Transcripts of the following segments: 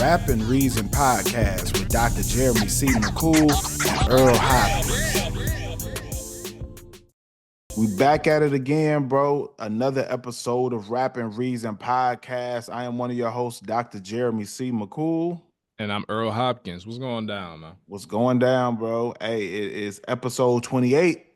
Rap and Reason podcast with Dr. Jeremy C. McCool and Earl Hopkins. We back at it again, bro. Another episode of Rap and Reason podcast. I am one of your hosts, Dr. Jeremy C. McCool. And I'm Earl Hopkins. What's going down, man? What's going down, bro? Hey, it is episode 28.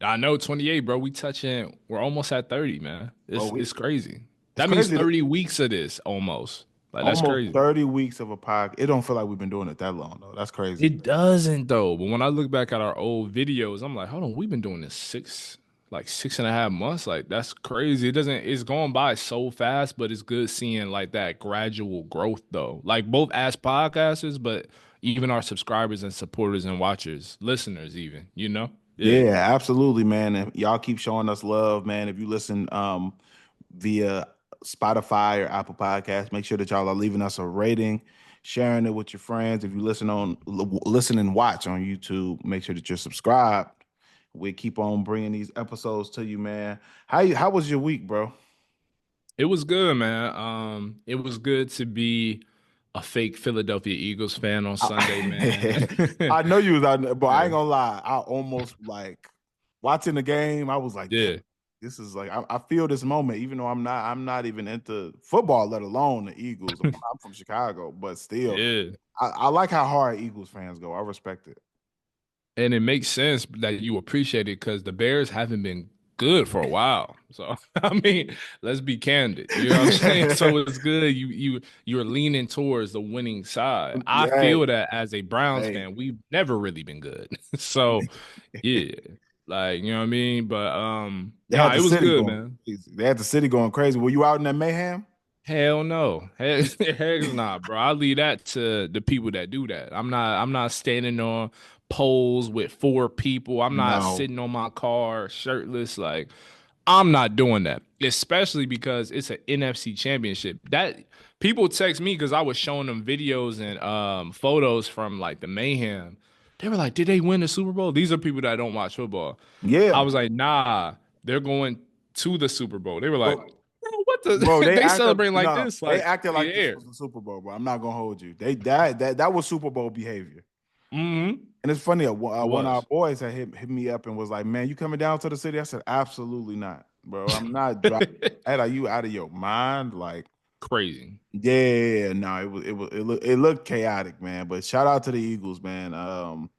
I know 28, bro. We're almost at 30, man. It's crazy. That means crazy 30 weeks of this almost. Like that's almost crazy. 30 weeks of a podcast. It don't feel like we've been doing it that long, though. That's crazy. It doesn't though. But when I look back at our old videos, I'm like, hold on, we've been doing this 6.5 months. Like that's crazy. It's going by so fast, but it's good seeing like that gradual growth though. Like both as podcasters, but even our subscribers and supporters and watchers, listeners even, you know? Yeah, absolutely, man. And y'all keep showing us love, man. If you listen via Spotify or Apple Podcasts, make sure that y'all are leaving us a rating, sharing it with your friends. If you listen and watch on YouTube, make sure that you're subscribed. We keep on bringing these episodes to you, man. How was your week, bro? It was good, man. It was good to be a fake Philadelphia Eagles fan on Sunday, man. I know you was out there, but I ain't gonna lie. I almost like watching the game. I was like, yeah, this is like I feel this moment, even though I'm not even into football, let alone the Eagles. I'm from Chicago, but still, yeah. I like how hard Eagles fans go. I respect it. And it makes sense that you appreciate it because the Bears haven't been good for a while. So I mean, let's be candid. You know what I'm saying? So it's good. You're leaning towards the winning side. I feel that as a Browns fan, we've never really been good. So yeah. Like, you know what I mean? But it was good, man. They had the city going crazy. Were you out in that mayhem? Hell no. Heck not, bro. I leave that to the people that do that. I'm not standing on poles with 4 people. I'm not sitting on my car shirtless. Like, I'm not doing that. Especially because it's an NFC championship. That people text me because I was showing them videos and photos from like the mayhem. They were like, did they win the Super Bowl? These are people that don't watch football. Yeah. I was like, nah, they're going to the Super Bowl. They were like, what the? Bro, they celebrating like this? Like, they acted like this was the Super Bowl, bro. I'm not gonna hold you. That was Super Bowl behavior. Mm-hmm. And it's funny. One of our boys had hit me up and was like, "Man, you coming down to the city?" I said, "Absolutely not, bro. I'm not driving." Are you out of your mind? Like crazy. Yeah, no, it looked chaotic, man. But shout out to the Eagles, man.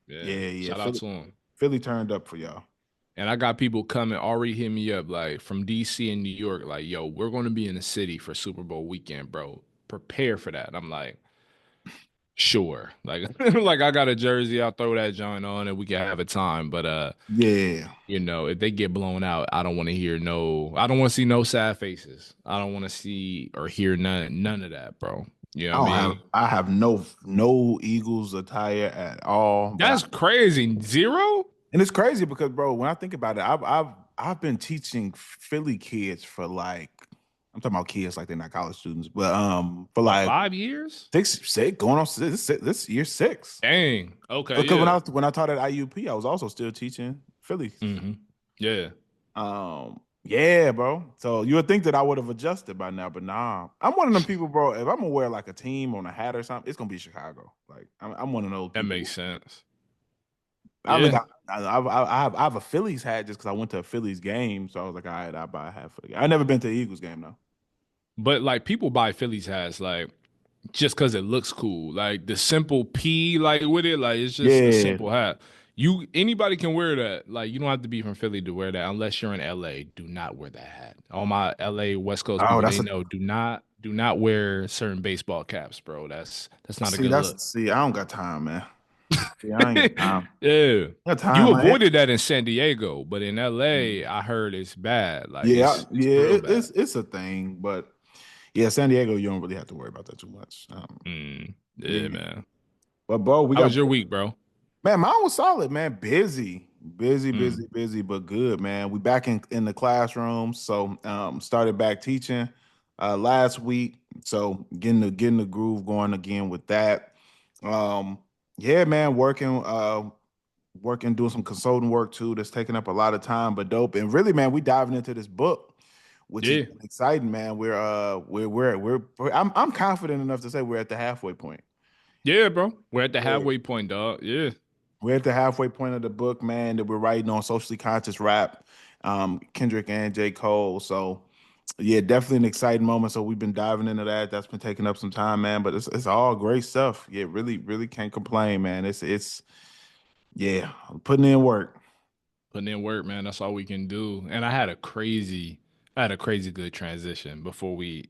Yeah. Shout out to them. Philly turned up for y'all. And I got people coming already hit me up like from DC and New York, like, yo, we're going to be in the city for Super Bowl weekend, bro. Prepare for that. I'm like, sure. Like, like I got a jersey, I'll throw that joint on and we can have a time. But yeah, you know, if they get blown out, I don't want to hear I don't want to see no sad faces. I don't want to see or hear none of that, bro. You know what I mean? I have no Eagles attire at all. That's crazy. Zero? And it's crazy because, bro, when I think about it, I've been teaching Philly kids for like, I'm talking about kids like they're not college students, but for like 5 years, six going on this year 6. Dang. Okay. Because when I taught at IUP, I was also still teaching Philly. Mm-hmm. Yeah. Yeah, bro. So you would think that I would have adjusted by now, but nah. I'm one of them people, bro. If I'm gonna wear like a team on a hat or something, it's gonna be Chicago. Like I'm one of those. That makes sense. I have a Phillies hat just because I went to a Phillies game, so I was like, all right, I'll buy a hat for the game. I've never been to the Eagles game though. But like people buy Phillies hats like just because it looks cool, like the simple P, like with it, like it's just a simple hat. Anybody can wear that. Like you don't have to be from Philly to wear that unless you're in LA. Do not wear that hat. All my LA West Coast people, they know do not wear certain baseball caps, bro. That's not a good look. See, I don't got time, man. I ain't got time. You avoided that in San Diego, but in LA, I heard it's bad. Like it's a thing, but yeah, San Diego, you don't really have to worry about that too much. Yeah, man. But bro, how was your week, bro? Man, mine was solid, man. Busy, but good, man. We back in the classroom, so started back teaching last week, so getting the groove going again with that. Yeah, man, working, doing some consulting work too. That's taking up a lot of time, but dope. And really, man, we diving into this book which has Yeah. been exciting, man. I'm confident enough to say we're at the halfway point. Yeah, bro. We're at the Yeah. halfway point, dog. Yeah. We're at the halfway point of the book, man, that we're writing on socially conscious rap, Kendrick and J. Cole. So, yeah, definitely an exciting moment. So we've been diving into that. That's been taking up some time, man. But it's all great stuff. Yeah, really, really can't complain, man. It's yeah, I'm putting in work. Putting in work, man. That's all we can do. And I had a crazy good transition before we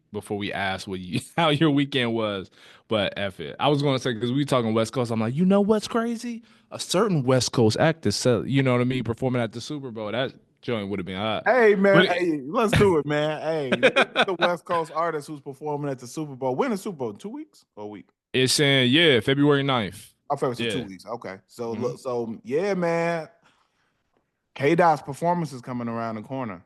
asked what you how your weekend was. But F it. I was gonna say because we talking West Coast, I'm like, you know what's crazy? A certain West Coast actor said, you know what I mean, performing at the Super Bowl. That joint would have been hot. Hey, man. But Hey, let's do it, man. Hey, the West Coast artist who's performing at the Super Bowl. When the Super Bowl? In 2 weeks or a week? it's saying, yeah, February 9th. I thought it was 2 Yeah. weeks. Okay. So Mhm. look, so yeah, man. K Dot's performance is coming around the corner.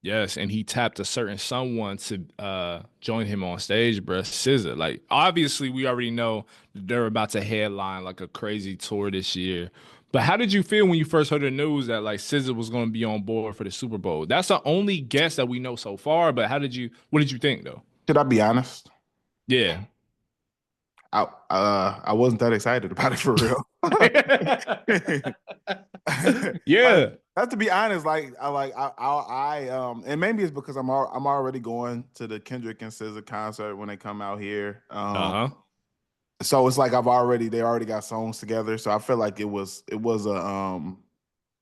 Yes, and he tapped a certain someone to join him on stage, bruh. SZA. Like, obviously, we already know they're about to headline like a crazy tour this year. But how did you feel when you first heard the news that like SZA was going to be on board for the Super Bowl? That's the only guess that we know so far. But what did you think though? Should I be honest? Yeah. I wasn't that excited about it for real. Like Yeah. that's to be honest, and maybe it's because I'm already going to the Kendrick and SZA concert when they come out here. Uh-huh. So it's like they already got songs together. So I feel like it was a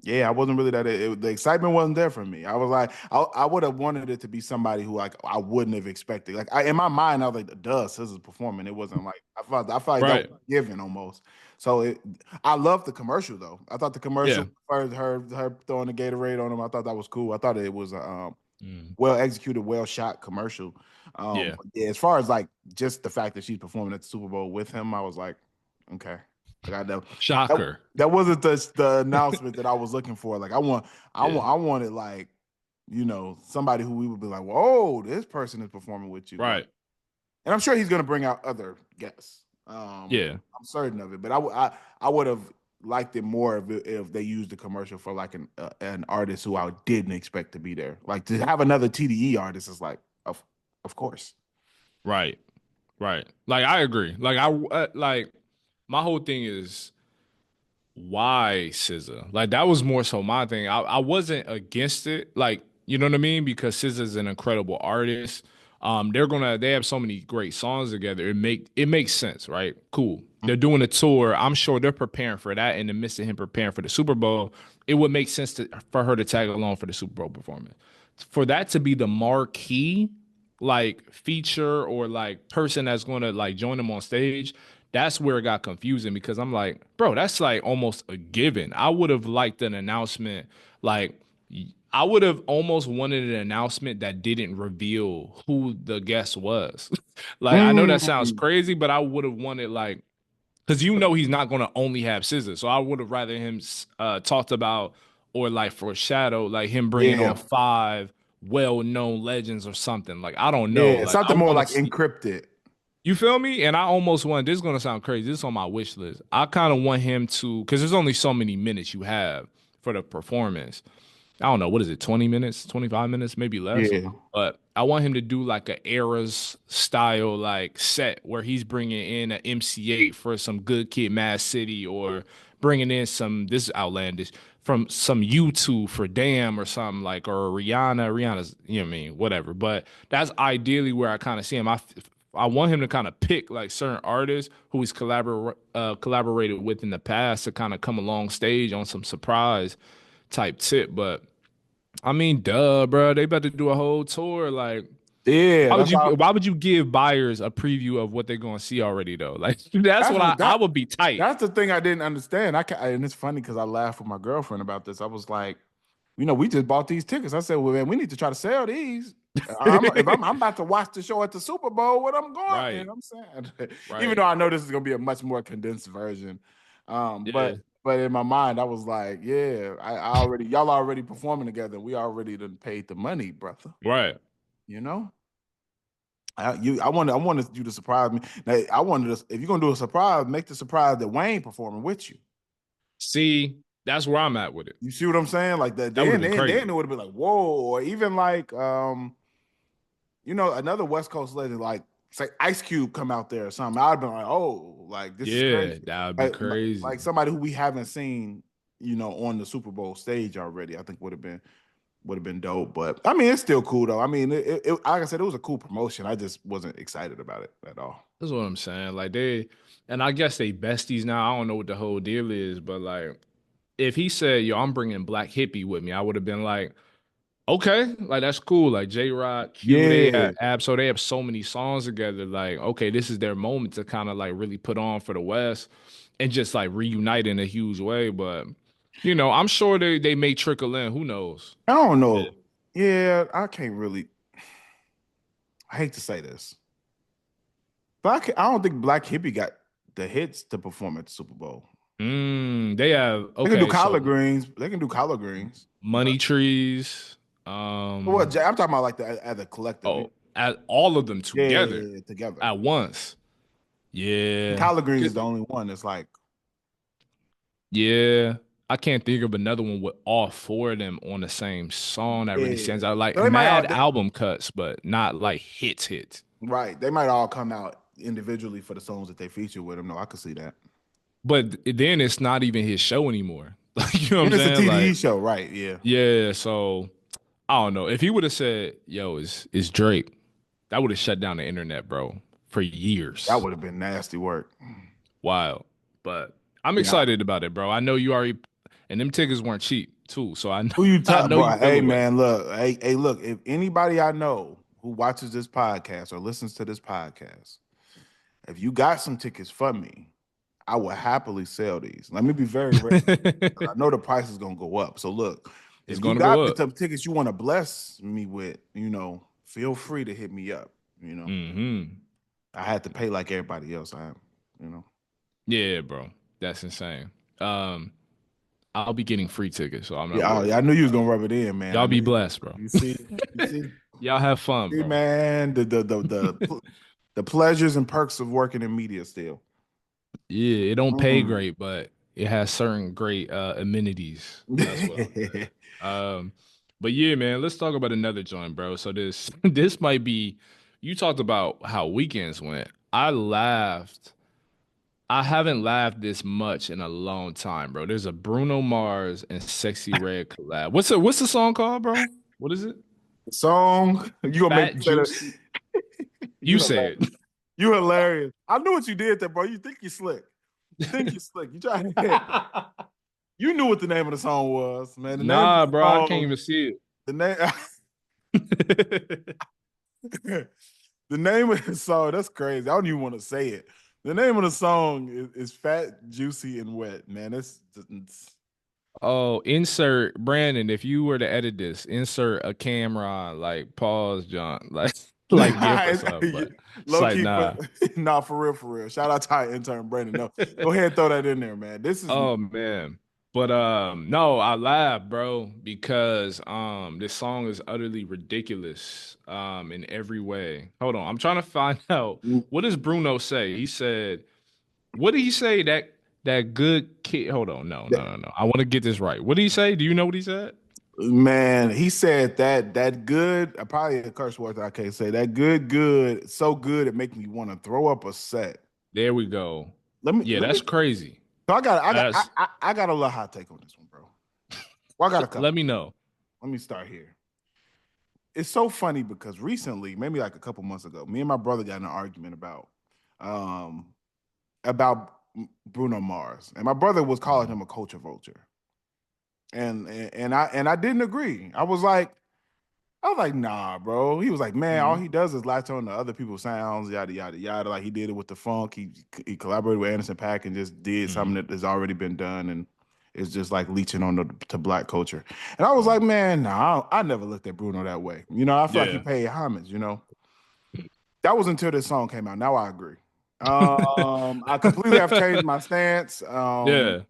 yeah, I wasn't really the excitement wasn't there for me. I was like, I would have wanted it to be somebody who like I wouldn't have expected. Like in my mind, I was like, duh, SZA's performing. It wasn't like I felt like that Right. was given almost. So I loved the commercial though. I thought the Yeah. commercial for her throwing the Gatorade on him. I thought that was cool. I thought it was a Mm. well executed, well shot commercial. Yeah. But yeah, as far as like just the fact that she's performing at the Super Bowl with him, I was like, okay. Like that, Shocker. that wasn't the announcement that I was looking for. Like Yeah. I wanted like, somebody who we would be like, whoa, this person is performing with you. Like, Right. and I'm sure he's gonna bring out other guests. Yeah. I'm certain of it, but I would have liked it more if they used the commercial for like an artist who I didn't expect to be there. Like to have another TDE artist is like, of course. Right. Right. Like I agree. Like my whole thing is why SZA? Like that was more so my thing. I wasn't against it. Like, you know what I mean? Because SZA's an incredible artist. They have so many great songs together. It makes sense, right? Cool. They're doing a tour. I'm sure they're preparing for that in the midst of him preparing for the Super Bowl. It would make sense for her to tag along for the Super Bowl performance. For that to be the marquee like feature or like person that's going to like join them on stage, that's where it got confusing because I'm like, bro, that's like almost a given. I would have liked an announcement like I would have almost wanted an announcement that didn't reveal who the guest was. Like I know that sounds Mm, crazy, but I would have wanted like because he's not going to only have scissors. So I would have rather him talked about or like foreshadow like him bringing on yeah, five well-known legends or something. Like I don't know. yeah, Like I something more want to like see. encrypted. You feel me? And I almost want this is gonna sound crazy. This is on my wish list. I kind of want him to because there's only so many minutes you have for the performance. I don't know, what is it, 20 minutes, 25 minutes, maybe less. Yeah, But I want him to do like a eras style like set where he's bringing in an MC8 for some Good Kid, Mad City, or bringing in this is outlandish from some YouTube for Damn or something like, or Rihanna's, you know what I mean, whatever. But that's ideally where I kind of see him. I want him to kind of pick like certain artists who he's collaborated with in the past to kind of come along stage on some surprise type tip. But I mean, duh, bro, they about to do a whole tour. Like, yeah. That's how. why would you give buyers a preview of what they're gonna see already though? Like, that's That's what what I that. would be tight. That's the thing I didn't understand. And it's funny because I laughed with my girlfriend about this. I was like, we just bought these tickets. I said, well, man, we need to try to sell these. I'm about to watch the show at the Super Bowl, what I'm going, Right, I'm saying, even right. though I know this is gonna be a much more condensed version, Yeah, but in my mind, I was like, yeah, y'all already performing together. We already done paid the money, brother. right. You know, I wanted you to surprise me. Now, I wanted us if you're gonna do a surprise, make the surprise that Wayne performing with you. See. That's where I'm at with it. You see what I'm saying? Like that, That would have been then crazy. it would have been like, whoa, or even like another West Coast legend, like say Ice Cube come out there or something. I'd been like, oh, like this is Yeah, crazy. that would be Like crazy. somebody who we haven't seen, on the Super Bowl stage already, I think would have been dope. But I mean, it's still cool though. I mean, like I said, it was a cool promotion. I just wasn't excited about it at all. That's what I'm saying. Like and I guess they besties now. I don't know what the whole deal is, but like, if he said, "Yo, I'm bringing Black Hippie with me," I would have been like, "Okay, like that's cool." Like J Rock, Q, they have Yeah, so they have so many songs together. Like, okay, this is their moment to kind of like really put on for the West and just like reunite in a huge way. But I'm sure they may trickle in. Who knows? I don't know. Yeah, I can't really. I hate to say this, I don't think Black Hippie got the hits to perform at the Super Bowl. They have They can do okay, collard so greens. They can do collard greens. But Money Trees. what I'm talking about, like as a collective. At all of them Yeah, yeah, together yeah, yeah, together. at once. And Yeah. collard greens is the only one that's like, Yeah. I can't think of another one with all four of them on the same song that really stands yeah. out. Like So they might all mad album cuts, but not like hits. right. They might all come out individually for the songs that they feature with them. No, I could see that. But then it's not even his show anymore. Like, you know what I'm And it's a saying? TDE Like, show, right? Yeah, yeah, so I don't know. If he would have said, "Yo, is Drake," that would have shut down the internet, bro, for that years. would have been nasty work. Wild. But I'm Yeah. excited about it, bro. I know you already, and them tickets weren't cheap too. So I know, Who you I talk, know you bro? feel Hey, away. man, look, hey, look. If anybody I know who watches this podcast or listens to this podcast, if you got some tickets for me, I will happily sell these. Let me be very real. I know the price is gonna go up. So look, It's if you gonna got go up. some tickets you want to bless me with, feel free to hit me up. Hmm. I had to pay like everybody else. You know. Yeah, bro. That's insane. Um, I'll be getting free tickets, so I'm not Yeah, worried. I knew you was gonna rub it in, man. I Y'all knew be you. blessed, bro. You see, you see, Y'all have fun, see, bro. man. The pleasures and perks of working in media still. Yeah, it don't pay Mm. great, but it has certain great amenities. That's what I'll say. Um, but yeah, man, let's talk about another joint, bro. So this this might be you talked about how weekends went. I laughed. I haven't laughed this much in a long time, bro. There's a Bruno Mars and Sexy Red collab. What's the song called, bro? What is it? Song, you gonna make me Fat say that? Juicy. You You say hilarious. it. You hilarious. I knew what you did there, bro. You think you slick. You think you slick. You try to. You knew what the name of the song was, man. The name of Nah, the bro, I can't song. even see The name. it. The name of the song. That's crazy. I don't even want to say it. The name of the song is "Fat, Juicy, and Wet." Man, it's Oh, insert Brandon. If you were to edit this, insert a camera, like pause, John, like like give us up. But it's low like key, but nah. nah, for real, for real. Shout out to our intern Brandon. No, go ahead, and throw that in there, man. This is Oh man. But no, I laugh, bro, because this song is utterly ridiculous in every way. Hold on. I'm trying to find out what does Bruno say? He said, what did he say that good kid? Hold on. No. I want to get this right. What did he say? Do you know what he said? man. He said that good. Probably a curse word that I can't say. That good, so good it make me want to throw up a set. There we go. Let me Yeah, let me. that's crazy. So I got I got That's I got a little hot take on this one, bro. Well, I got a let couple. me know. Let me start here. It's so funny because recently, maybe like a couple months ago, me and my brother got in an argument um about Bruno Mars, and my brother was calling him a culture vulture, and I didn't agree. I was like, nah, bro. He was like, man, all Mhm. he does is latch on to other people's sounds, yada yada yada. Like he did it with the funk. He collaborated with Anderson .Paak and just did something Mhm. that has already been done, and it's just like leeching on to black culture. And I was like, Mhm. man, nah, I never looked at Bruno that way. I feel like he Yeah. paid homage. That was until this song came out. Now I agree. I completely have changed my stance. Yeah.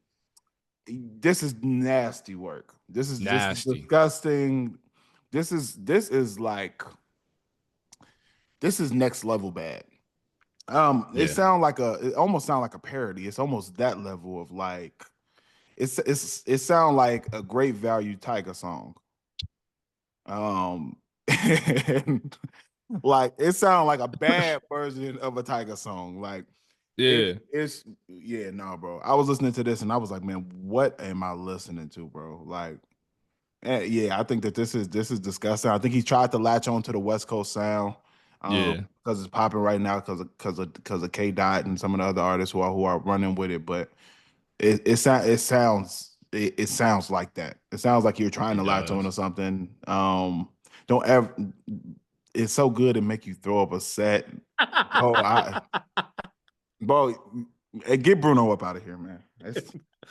This is nasty work. This is Nasty. disgusting. This is like this is next level bad. Yeah. It almost sound like a parody. It's almost that level of like it sounds like a great value Tiger song. And, like it sounds like a bad version of a Tiger song. Like Yeah, it's yeah, no, bro. I was listening to this and I was like, man, what am I listening to, bro? Like, yeah, I think that this is disgusting. I think he tried to latch on to the West Coast sound, yeah, because it's popping right now because of K Dot and some of the other artists who are running with it. But it sounds like that. It sounds like you're trying to it latch on does. to something. Don't ever. It's so good to make you throw up a set. Oh, bro, get Bruno up out of here, man.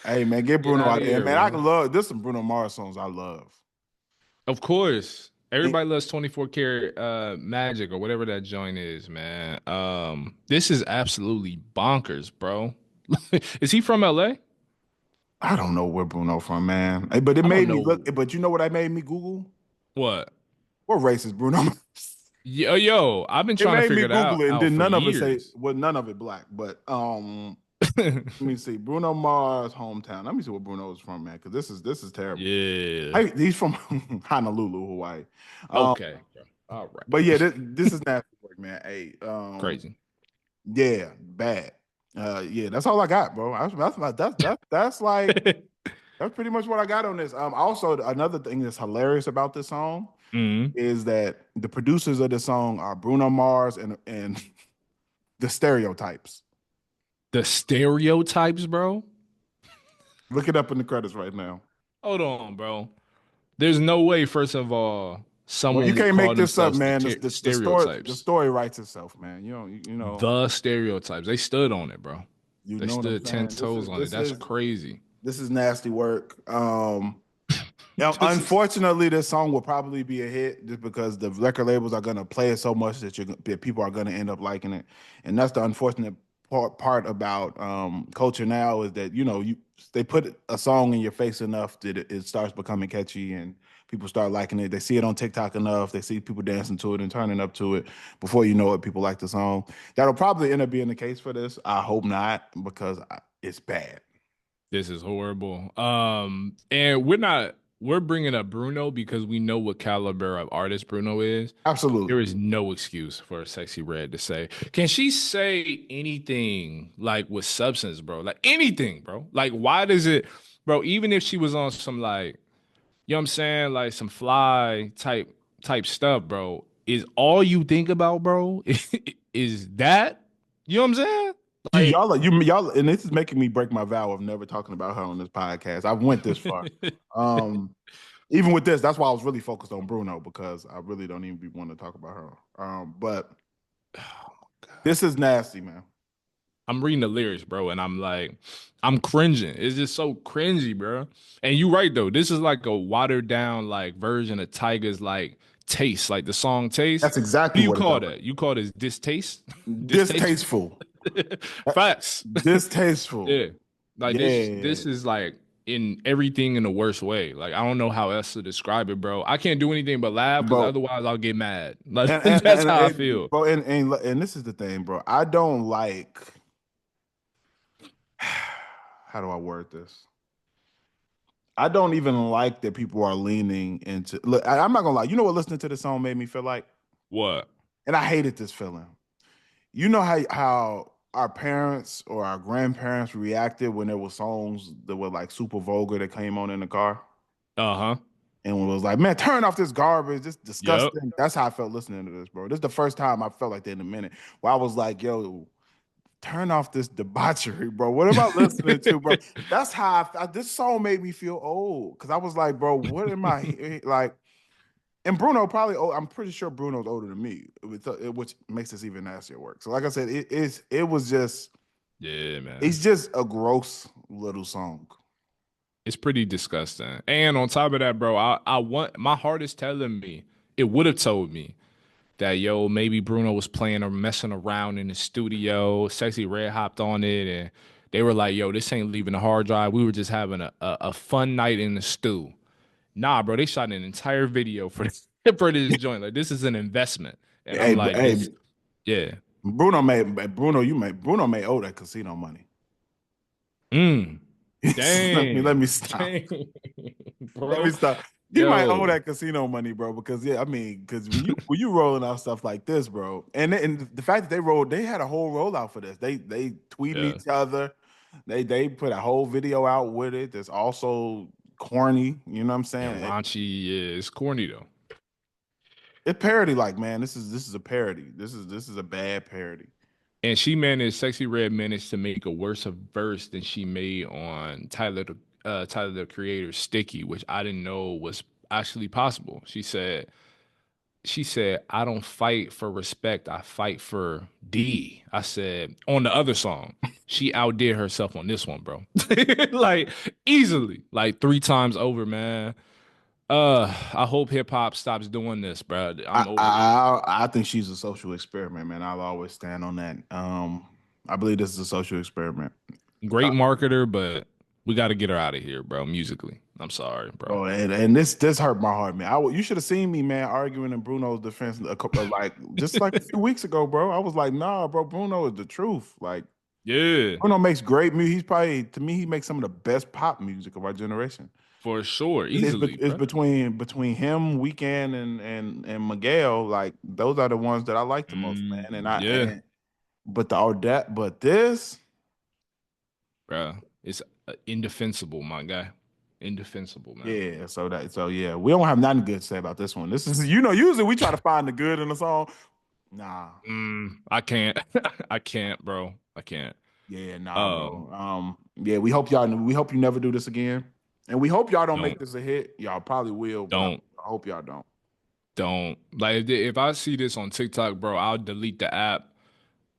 Hey, man, get Get Bruno out out of of here, here, man. I bro. can love this. Some Bruno Mars songs I love. Of course. And Everybody loves 24 karat magic or whatever that joint is, man. This is absolutely bonkers, bro. Is he from LA? I don't know where Bruno from, man. Hey, but it I don't made me look. know But you know what I made me Google? what. What race is Bruno? Yo, I've been It trying to made me figure Google it, and out then for none of it say years. well, none of it black. But let me see. Bruno Mars hometown. Let me see where Bruno is from, man, because this is terrible. Yeah. Hey, he's from Honolulu, Hawaii. Um, Okay. All but yeah, right. this is nasty work, man. Hey, Crazy. yeah, bad. Yeah, that's all I got, bro. That's like that's pretty much what I got on this. Also another thing that's hilarious about this song Mhm. is that the producers of the song are Bruno Mars and the Stereotypes. The stereotypes, bro. Look it up in the credits right now. Hold on, bro. There's no way, first of all, Well, you someone would can't make call this up, themselves man. The stereotypes. story writes itself, man. You know, The stereotypes. They stood on it, bro. you They know what I'm stood 10 saying. This toes is on it. this That's is crazy. this is nasty work. Now, This is unfortunately, this song will probably be a hit just because the record labels are gonna play it so much that people are gonna end up liking it, and that's the unfortunate part about culture now is that they put a song in your face enough that it starts becoming catchy and people start liking it. They see it on TikTok enough, they see people dancing to it and turning up to it. Before you know it, people like the song. That'll probably end up being the case for this. I hope not because it's bad. this is horrible. And we're bringing up Bruno because we know what caliber of artist Bruno is. There Absolutely. is no excuse for a Sexy Red to say, can she say anything like with substance, bro? Like anything, bro. Like, why does it, bro? Even if she was on some like, you know what I'm saying, like some fly type stuff, bro. Is all you think about, bro? Is that? You know what I'm saying? Like, Y'all, and this is making me break my vow of never talking about her on this podcast. I've went this far. Um, Even with this, that's why I was really focused on Bruno because I really don't even want to talk about her. But this is nasty, man. I'm reading the lyrics, bro, and I'm like, I'm cringing. It's just so cringy, bro. And you right though. This is like a watered down like version of Tiger's like taste, like the song Taste. That's What do exactly you what it call felt like. that? You call this distaste? Distasteful? Distasteful. Uh, Facts. Distasteful. Yeah. Like Yeah, this is like in everything in the worst way. Like I don't know how else to describe it, bro. I can't do anything but laugh because bro. otherwise I'll get mad. Like And that's how I feel. bro, and this is the thing, bro. I don't like. How do I word this? I don't even like that people are leaning into. Look, I'm not gonna lie. You know what listening to this song made me feel like, What? and I hated this feeling. You know how our parents or our grandparents reacted when there were songs that were like super vulgar that came on in the car, Uh-huh. and it was like, man, turn off this garbage, this Yep. disgusting. That's how I felt listening to this, bro. This is the first time I felt like that in a minute. Where I was like, yo, turn off this debauchery, bro. What am I listening to, bro? That's how this song made me feel old because I was like, bro, what am I like? And Bruno probably, oh, I'm pretty sure Bruno's older than me, which makes this even nastier work. So, like I said, Yeah, man. it's just a gross little song. It's pretty disgusting. And on top of that, bro, I want my heart is telling me it would have told me that yo, maybe Bruno was playing or messing around in the studio. Sexy Red hopped on it and they were like, yo, this ain't leaving the hard drive. We were just having a fun night in the stew. Nah, bro, they shot an entire video for this for this joint. Like this is an investment. And I'm Hey, like, hey, this, yeah. Bruno made owe that casino money. Mm. Let me Dang, stop. dang, Let me bro. stop. He might owe Yo, that casino money, bro. Because yeah, I mean, because when you rolling out stuff like this, bro, and the fact that they had a whole rollout for this. They tweeting yeah, each other. They put a whole video out with it. That's also corny. You know what I'm and saying? raunchy is corny though. It parody like, man, this is a parody. This is a bad parody. And Sexy Red managed to make a worse of verse than she made on Tyler the Creator's Sticky, which I didn't know was actually possible. She said, I don't fight for respect, I fight for D. I said, on the other song, she outdid herself on this one, bro. Like easily, like 3 times over, man. I hope hip hop stops doing this, bro. I'm over it. I think she's a social experiment, man. I'll always stand on that. I believe this is a social experiment. Great marketer, but we got to get her out of here, bro. Musically, I'm sorry, bro. Bro, and this hurt my heart, man. You should have seen me, man, arguing in Bruno's defense a couple like just like a few weeks ago, bro. I was like, nah, bro, Bruno is the truth. Like Yeah, Bruno makes great music. He's probably to me, he makes some of the best pop music of our generation. for sure, easily, It's bro. between him, Weekend, and Miguel. Like those are the ones that I like the most, Mm, man. yeah, But but this, bro. It's indefensible, my guy. Indefensible, man. yeah. So yeah, we don't have nothing good to say about this one. This is usually we try to find the good in the song. Nah, I can't. I can't, bro. I can't. yeah, nah, Um, bro. Yeah, we hope you never do this again, and we hope y'all don't make don't, this a hit. Y'all probably will, but don't, I hope y'all don't. don't. Like if I see this on TikTok, bro, I'll delete the app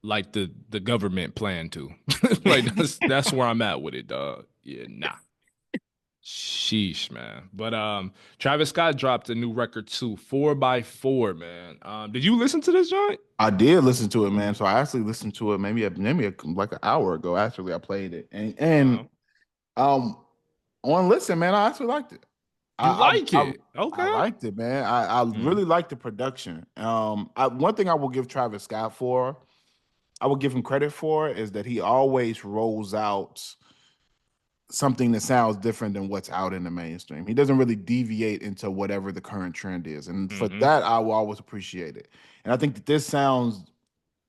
like the government planned to. Like that's where I'm at with it, dog. Yeah, nah. Sheesh, man. But Travis Scott dropped a new record too, 4x4, man. Did you listen to this joint? I did listen to it, man. So I actually listened to it like an hour ago. Actually, I played it, and Uh-huh. um on listen, man, I actually liked it. You like I it? I Okay. liked it, man. I Mm, really liked the production. One thing I will give Travis Scott for, I will give him credit for, is that he always rolls out something that sounds different than what's out in the mainstream. He doesn't really deviate into whatever the current trend is, and for mm-hmm. that, I will always appreciate it. And I think that this sounds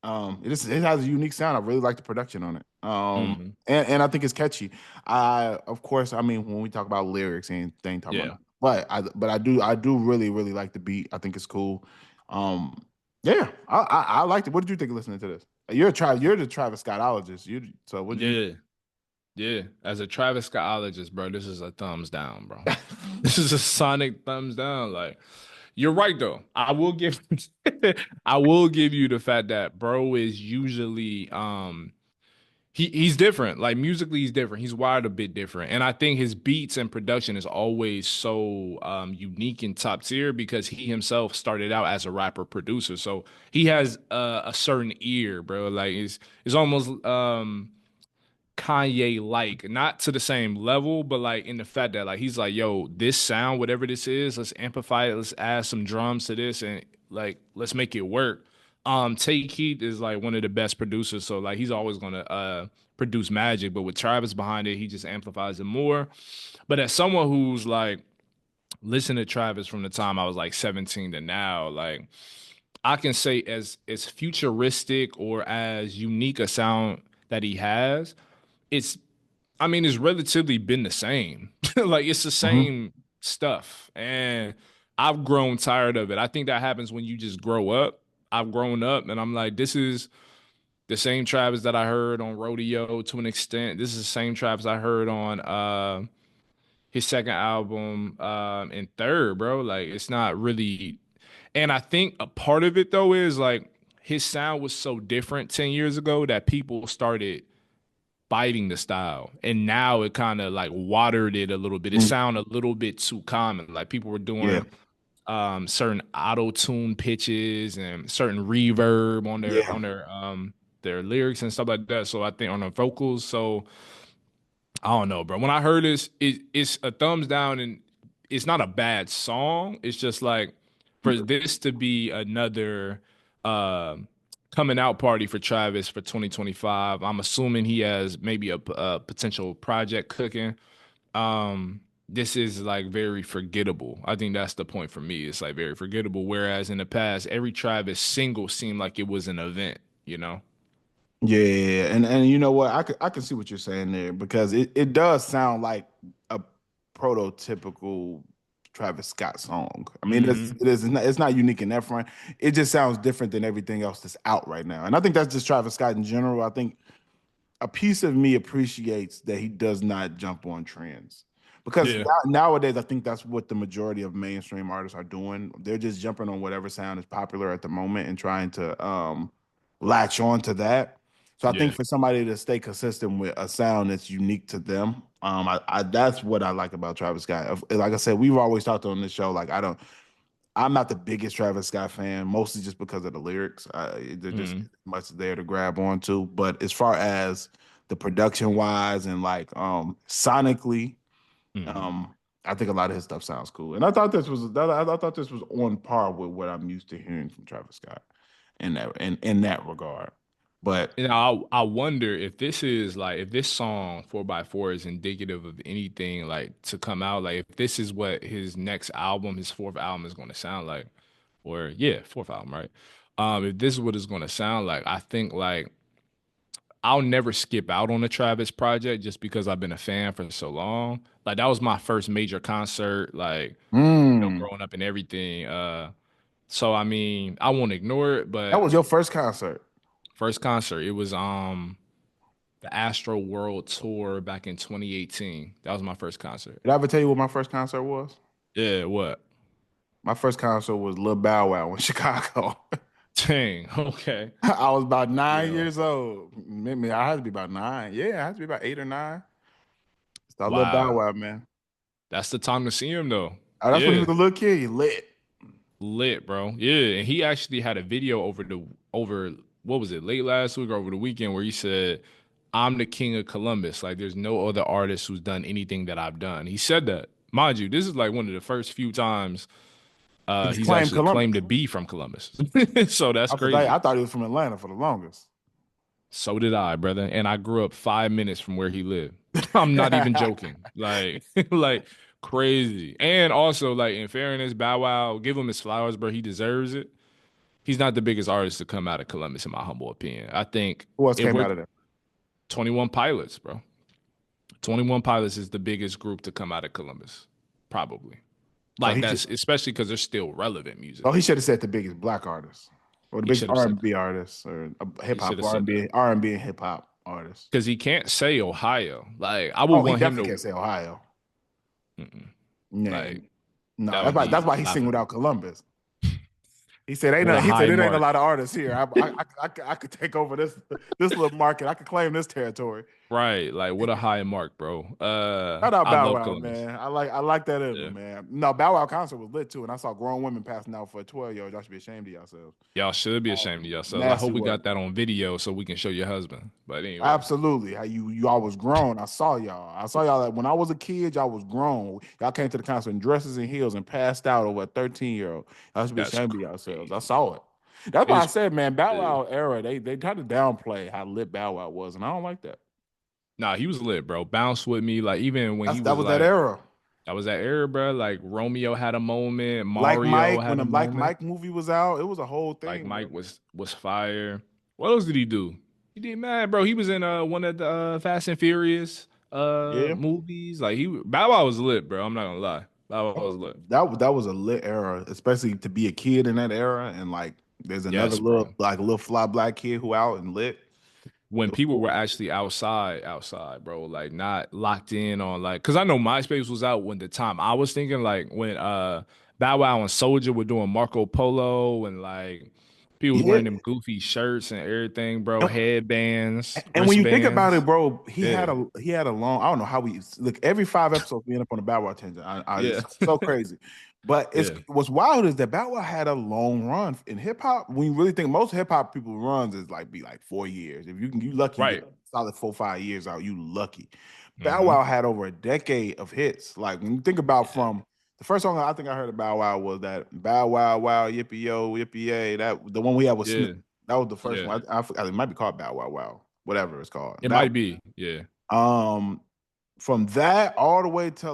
it has a unique sound. I really like the production on it. Mm-hmm. And I think it's catchy. Of course, I mean when we talk about lyrics and thing talking Yeah. about, but I do really like the beat. I think it's cool. Um, yeah, I liked it. What did you think of listening to this? You're the Travis Scottologist. So what did you? Yeah. Yeah. As a Travis Scottologist, bro, this is a thumbs down, bro. This is a sonic thumbs down. Like, you're right though. I will give I will give you the fact that bro is usually he's different. Like musically, he's different. He's wired a bit different, and I think his beats and production is always so unique and top tier because he himself started out as a rapper producer. So he has a certain ear, bro. Like it's almost Kanye like, not to the same level, but like in the fact that like he's like, yo, this sound, whatever this is, let's amplify it, let's add some drums to this and like let's make it work. Take Heat is like one of the best producers, so like he's always gonna produce magic, but with Travis behind it, he just amplifies it more. But as someone who's like listened to Travis from the time I was like 17 to now, like I can say as futuristic or as unique a sound that he has, it's I mean, it's relatively been the same. Like it's the Mhm. same stuff. And I've grown tired of it. I think that happens when you just grow up. I've grown up and I'm like, this is the same Travis that I heard on Rodeo to an extent. This is the same Travis I heard on his second album and third, bro. Like it's not really and I think a part of it though is like his sound was so different 10 years ago that people started biting the style. And now it kind of like watered it a little bit. It Mm, sounded a little bit too common. Like people were yeah, doing certain auto-tune pitches and certain reverb on yeah. their lyrics and stuff like that. So I think on the vocals. So I don't know, bro. When I heard this, it's a thumbs down and it's not a bad song. It's just like for this to be another uh coming out party for Travis for 2025. I'm assuming he has maybe a potential project cooking. This is like very forgettable. I think that's the point for me. It's like very forgettable. Whereas in the past, every Travis single seemed like it was an event, you know? Yeah, and you know what? I can see what you're saying there because it does sound like a prototypical Travis Scott song. I mean, Hmm. it's not unique in that front. It just sounds different than everything else that's out right now. And I think that's just Travis Scott in general. I think a piece of me appreciates that he does not jump on trends because Yeah. nowadays I think that's what the majority of mainstream artists are doing. They're just jumping on whatever sound is popular at the moment and trying to latch on to that. So I think Yeah. for somebody to stay consistent with a sound that's unique to them, I that's what I like about Travis Scott. Like I said, we've always talked on this show. Like I'm not the biggest Travis Scott fan, mostly just because of the lyrics. They're just Hmm. much there to grab onto. But as far as the production wise and like sonically, Hmm. um, I think a lot of his stuff sounds cool. And I thought this was on par with what I'm used to hearing from Travis Scott in that regard. But And I wonder if this is like if this song 4x4 is indicative of anything like to come out, like if this is what his next album, his fourth album is going to sound like, or yeah, fourth album, right? If this is what it's going to sound like, I think like I'll never skip out on the Travis project just because I've been a fan for so long. Like that was my first major concert, like mm, growing up and everything. So I mean, I won't ignore it, that but was your first concert. first concert, it was the Astro World Tour back in 2018. That was my first concert. Did I ever tell you what my first concert was? Yeah, what? My first concert was Lil Bow Wow in Chicago. Dang, okay. I was about 9 Yeah. years old. Maybe I had to be about nine. Yeah, I had to be about 8 or 9. It's that little Bow Wow. Wow, man. That's the time to see him though. Oh, that's when he Yeah. was a little kid. He lit. Lit, bro. Yeah. And he actually had a video over what was it, late last week or over the weekend where he said, I'm the king of Columbus. Like there's no other artist who's done anything that I've done. He said that. Mind you, this is like one of the first few times He's he's claimed actually claimed Columbus. to be from Columbus. So that's I crazy. thought he was from Atlanta for the longest. So did I, brother. And I grew up 5 minutes from where he lived. I'm not even joking. Like, like crazy. And also, like, in fairness, Bow Wow, give him his flowers, bro. He deserves it. He's not the biggest artist to come out of Columbus, in my humble opinion. I think Who else if came we're out of there? 21 Pilots, bro. 21 Pilots is the biggest group to come out of Columbus, probably. So Like he should. that's especially because they're still relevant Oh, music. he should have said the biggest black artist, or the He biggest should have said that. R&B artist, or a hip He should hop have said that R&B and hip hop artist. because he can't say Ohio. Like I would Oh, he want him definitely to. can't say Ohio. Mm-mm. Man, Like no, that that's would why be that's why he sing laughable. without Columbus. He said, "Ain't What no." a He high said, "It ain't a mark. lot of artists here. I could take over this little market. I could claim this territory." Right. Like what a high mark, bro. Shout out I Bow love Wow, Columbus. man. I like that in Yeah. him, man. No, Bow Wow concert was lit too, and I saw grown women passing out for a 12-year-old. Y'all should be ashamed of yourselves. Y'all should be ashamed of yourselves. I Nasty hope we work. got that on video so we can show your husband. But anyway, Absolutely. How you all was grown. I saw y'all. I saw y'all when I was a kid, y'all was grown. Y'all came to the concert in dresses and heels and passed out over a 13-year-old. Y'all should be that's ashamed of yourselves. I crazy. saw it. That's why I It's said, man, Bow yeah. Wow era, they tried to downplay how lit Bow Wow was, and I don't like that. Nah, he was lit, bro. Bounce with me. Like even when he That was was that like era. that was that era, bro. Like Romeo had a moment, Like Mario Mike, when had the a Like moment. Mike movie was out, it was a whole Like thing, bro. Mike was fire. What else did he do? He did mad, bro. He was in one of the Fast and Furious Yeah. movies. Like he Bow Wow was lit, bro. I'm not gonna lie. Bow Wow was lit. That was a lit era, especially to be a kid in that era, and like there's another Yes, bro. little fly black kid who out and lit. When It was people cool. were actually outside, bro, like not locked in on like, cause I know MySpace was out when the time I was thinking like when Bow Wow and Soldier were doing Marco Polo and like people was Yeah. wearing them goofy shirts and everything, bro, headbands, And when you think about it, wristbands. bro, he had Yeah, a long. I don't know how we look. Every 5 episodes, we end up on a Bow Wow tangent. yeah, It's so crazy. But it's yeah, what's wild is that Bow Wow had a long run in hip hop. When you really think most hip hop people runs is like 4 years. If you lucky, you get right. a solid 4 5 years out. You lucky. Bow Hmm. Wow had over a decade of hits. Like when you think about from the first song I think I heard of Bow Wow was that Bow Wow Wow Yippee Yo Yippee Yay. That the one we had with Yeah, Snoop. That was the first Yeah, one. I forgot, it might be called Bow Wow Wow, whatever it's called. it That might be. Yeah, um from that all the way to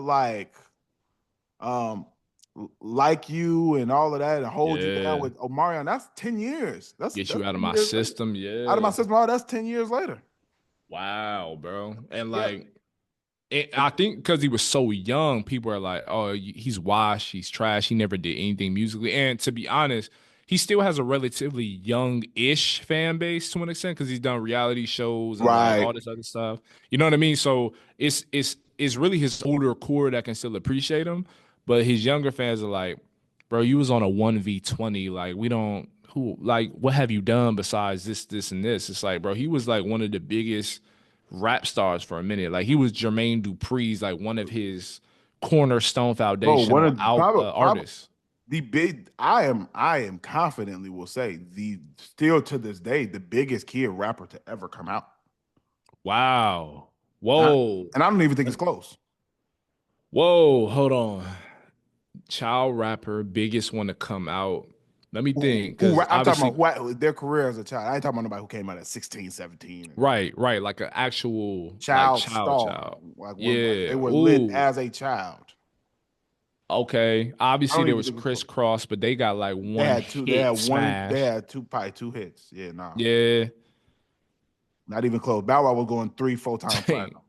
um like you and all of that and hold you down yeah. with Omarion. That's 10 years. Get That's you out of 10 my years later. system. Out of my Yeah. system. Oh, that's 10 years later. Wow, bro. And Yep. like, I think because he was so young, people are like, "Oh, he's washed, he's trash, he never did anything musically." And to be honest, he still has a relatively young-ish fan base to an extent because he's done reality shows and like Right. all this other stuff. You know what I mean? So it's really his older core that can still appreciate him, but his younger fans are like, "Bro, you was on a 1v20. Like, we don't who like what have you done besides this, and this?" It's like, bro, he was like one of the biggest rap stars for a minute. Like he was Jermaine Dupri's like one of his cornerstone Bro, one foundational of probably artists. the big I am confidently will say the still to this day the biggest kid rapper to ever come out. Wow. I, Whoa. and I don't even think it's close. Whoa. Hold on. Child rapper, biggest one to come out. Let me think, because I'm talking obviously, about their career as a child. I ain't talking about nobody who came out at 16, 17 and right, like an actual like child star. child. Like Yeah. they were lit Ooh. as a child. Okay. I Obviously, don't there even was think it's close. Crisscross, but they got like They one had two. They had hit one. They smash. had two, probably two hits. Yeah, nah, Yeah. not even close. Bow Wow was going three, 4 times platinum.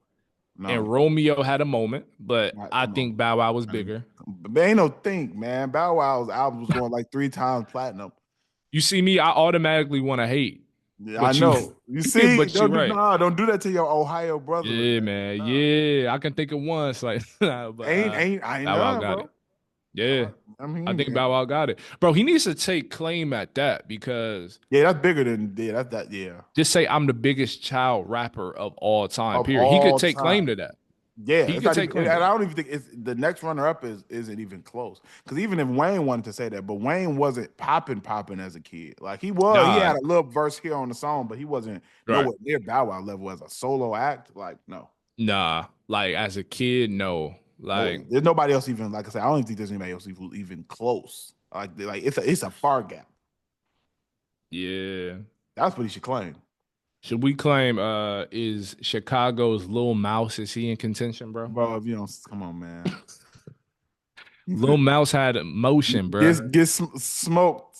No, And Romeo had a moment, but I come on, think Bow Wow was man. bigger. But ain't no think, man. Bow Wow's album was going like 3 times platinum. You see me, I automatically want to hate, Yeah, I but you, know. You see, but you right. don't do that to your Ohio brother, Yeah, man. man. Nah. Yeah, I can think of once, like, but I ain't Bow Wow none, got bro. it. Yeah, I I mean, think Bow Wow got it, bro. He needs to take claim at that because yeah, that's bigger than that. Yeah, just say I'm the biggest child rapper of all time. of Period. He could all take claim time. to that. Yeah, He it's could not take even, and claim I to that. don't even think it's the next runner up isn't even close. Because even if Wayne wanted to say that, but Wayne wasn't popping as a kid. Like he Nah, had a little verse here on the song, but he wasn't right. nowhere near Bow Wow level as a solo act. Like no, Nah, like as a kid, no. no, Like, there's nobody else even. Like I said, I don't even think there's anybody else even close. Like it's a far gap. yeah. That's what he should claim, Should we claim is Chicago's Lil Mouse, is he in contention, bro? bro. If you don't come on, man, Lil Mouse had motion, bro. smoked.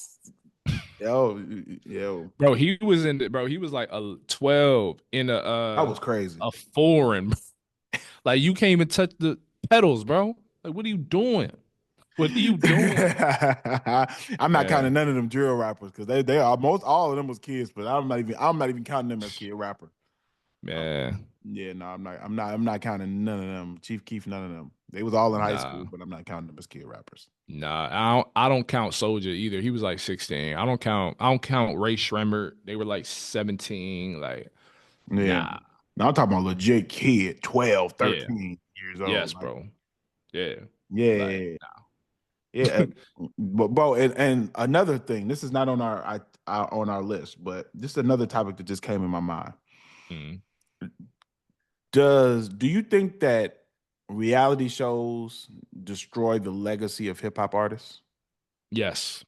Yo, yo, Bro, he was in the, bro, he was like a 12 in that was crazy. a foreign. Like you can't even touch the pedals, bro. Like what are you doing? What are you doing? I'm not Yeah, counting none of them drill rappers because they are most all of them was kids, but I'm not even counting them as kid rapper. Um, man. yeah, no, I'm not counting none of them. Chief Keef, none of them. They was all in high school, Nah. but I'm not counting them as kid rappers. Nah, I don't count Soldier either. He was like 16. I don't count Ray Shremmer. They were like 17. Like, Yeah. nah. Now I'm talking about legit kid, 12, Yeah. 13 years old. Yes, Like, bro. Yeah. Like, yeah, yeah. But bro, and another thing, this is not on our list, but this is another topic that just came in my mind. mm, Do you think that reality shows destroy the legacy of hip hop artists? yes.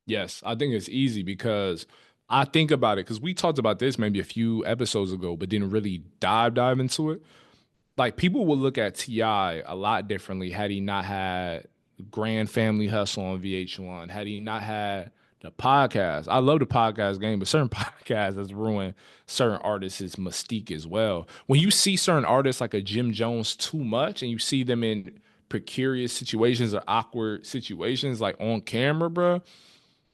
Yes, I think it's easy because I think about it because we talked about this maybe a few episodes ago, but didn't really dive into it. Like people will look at Ti a lot differently had he not had Grand Family Hustle on VH1, had he not had the podcast. I love the podcast game, but certain podcasts has ruined certain artists' mystique as well. When you see certain artists like a Jim Jones too much, and you see them in precarious situations or awkward situations, like on camera, bro,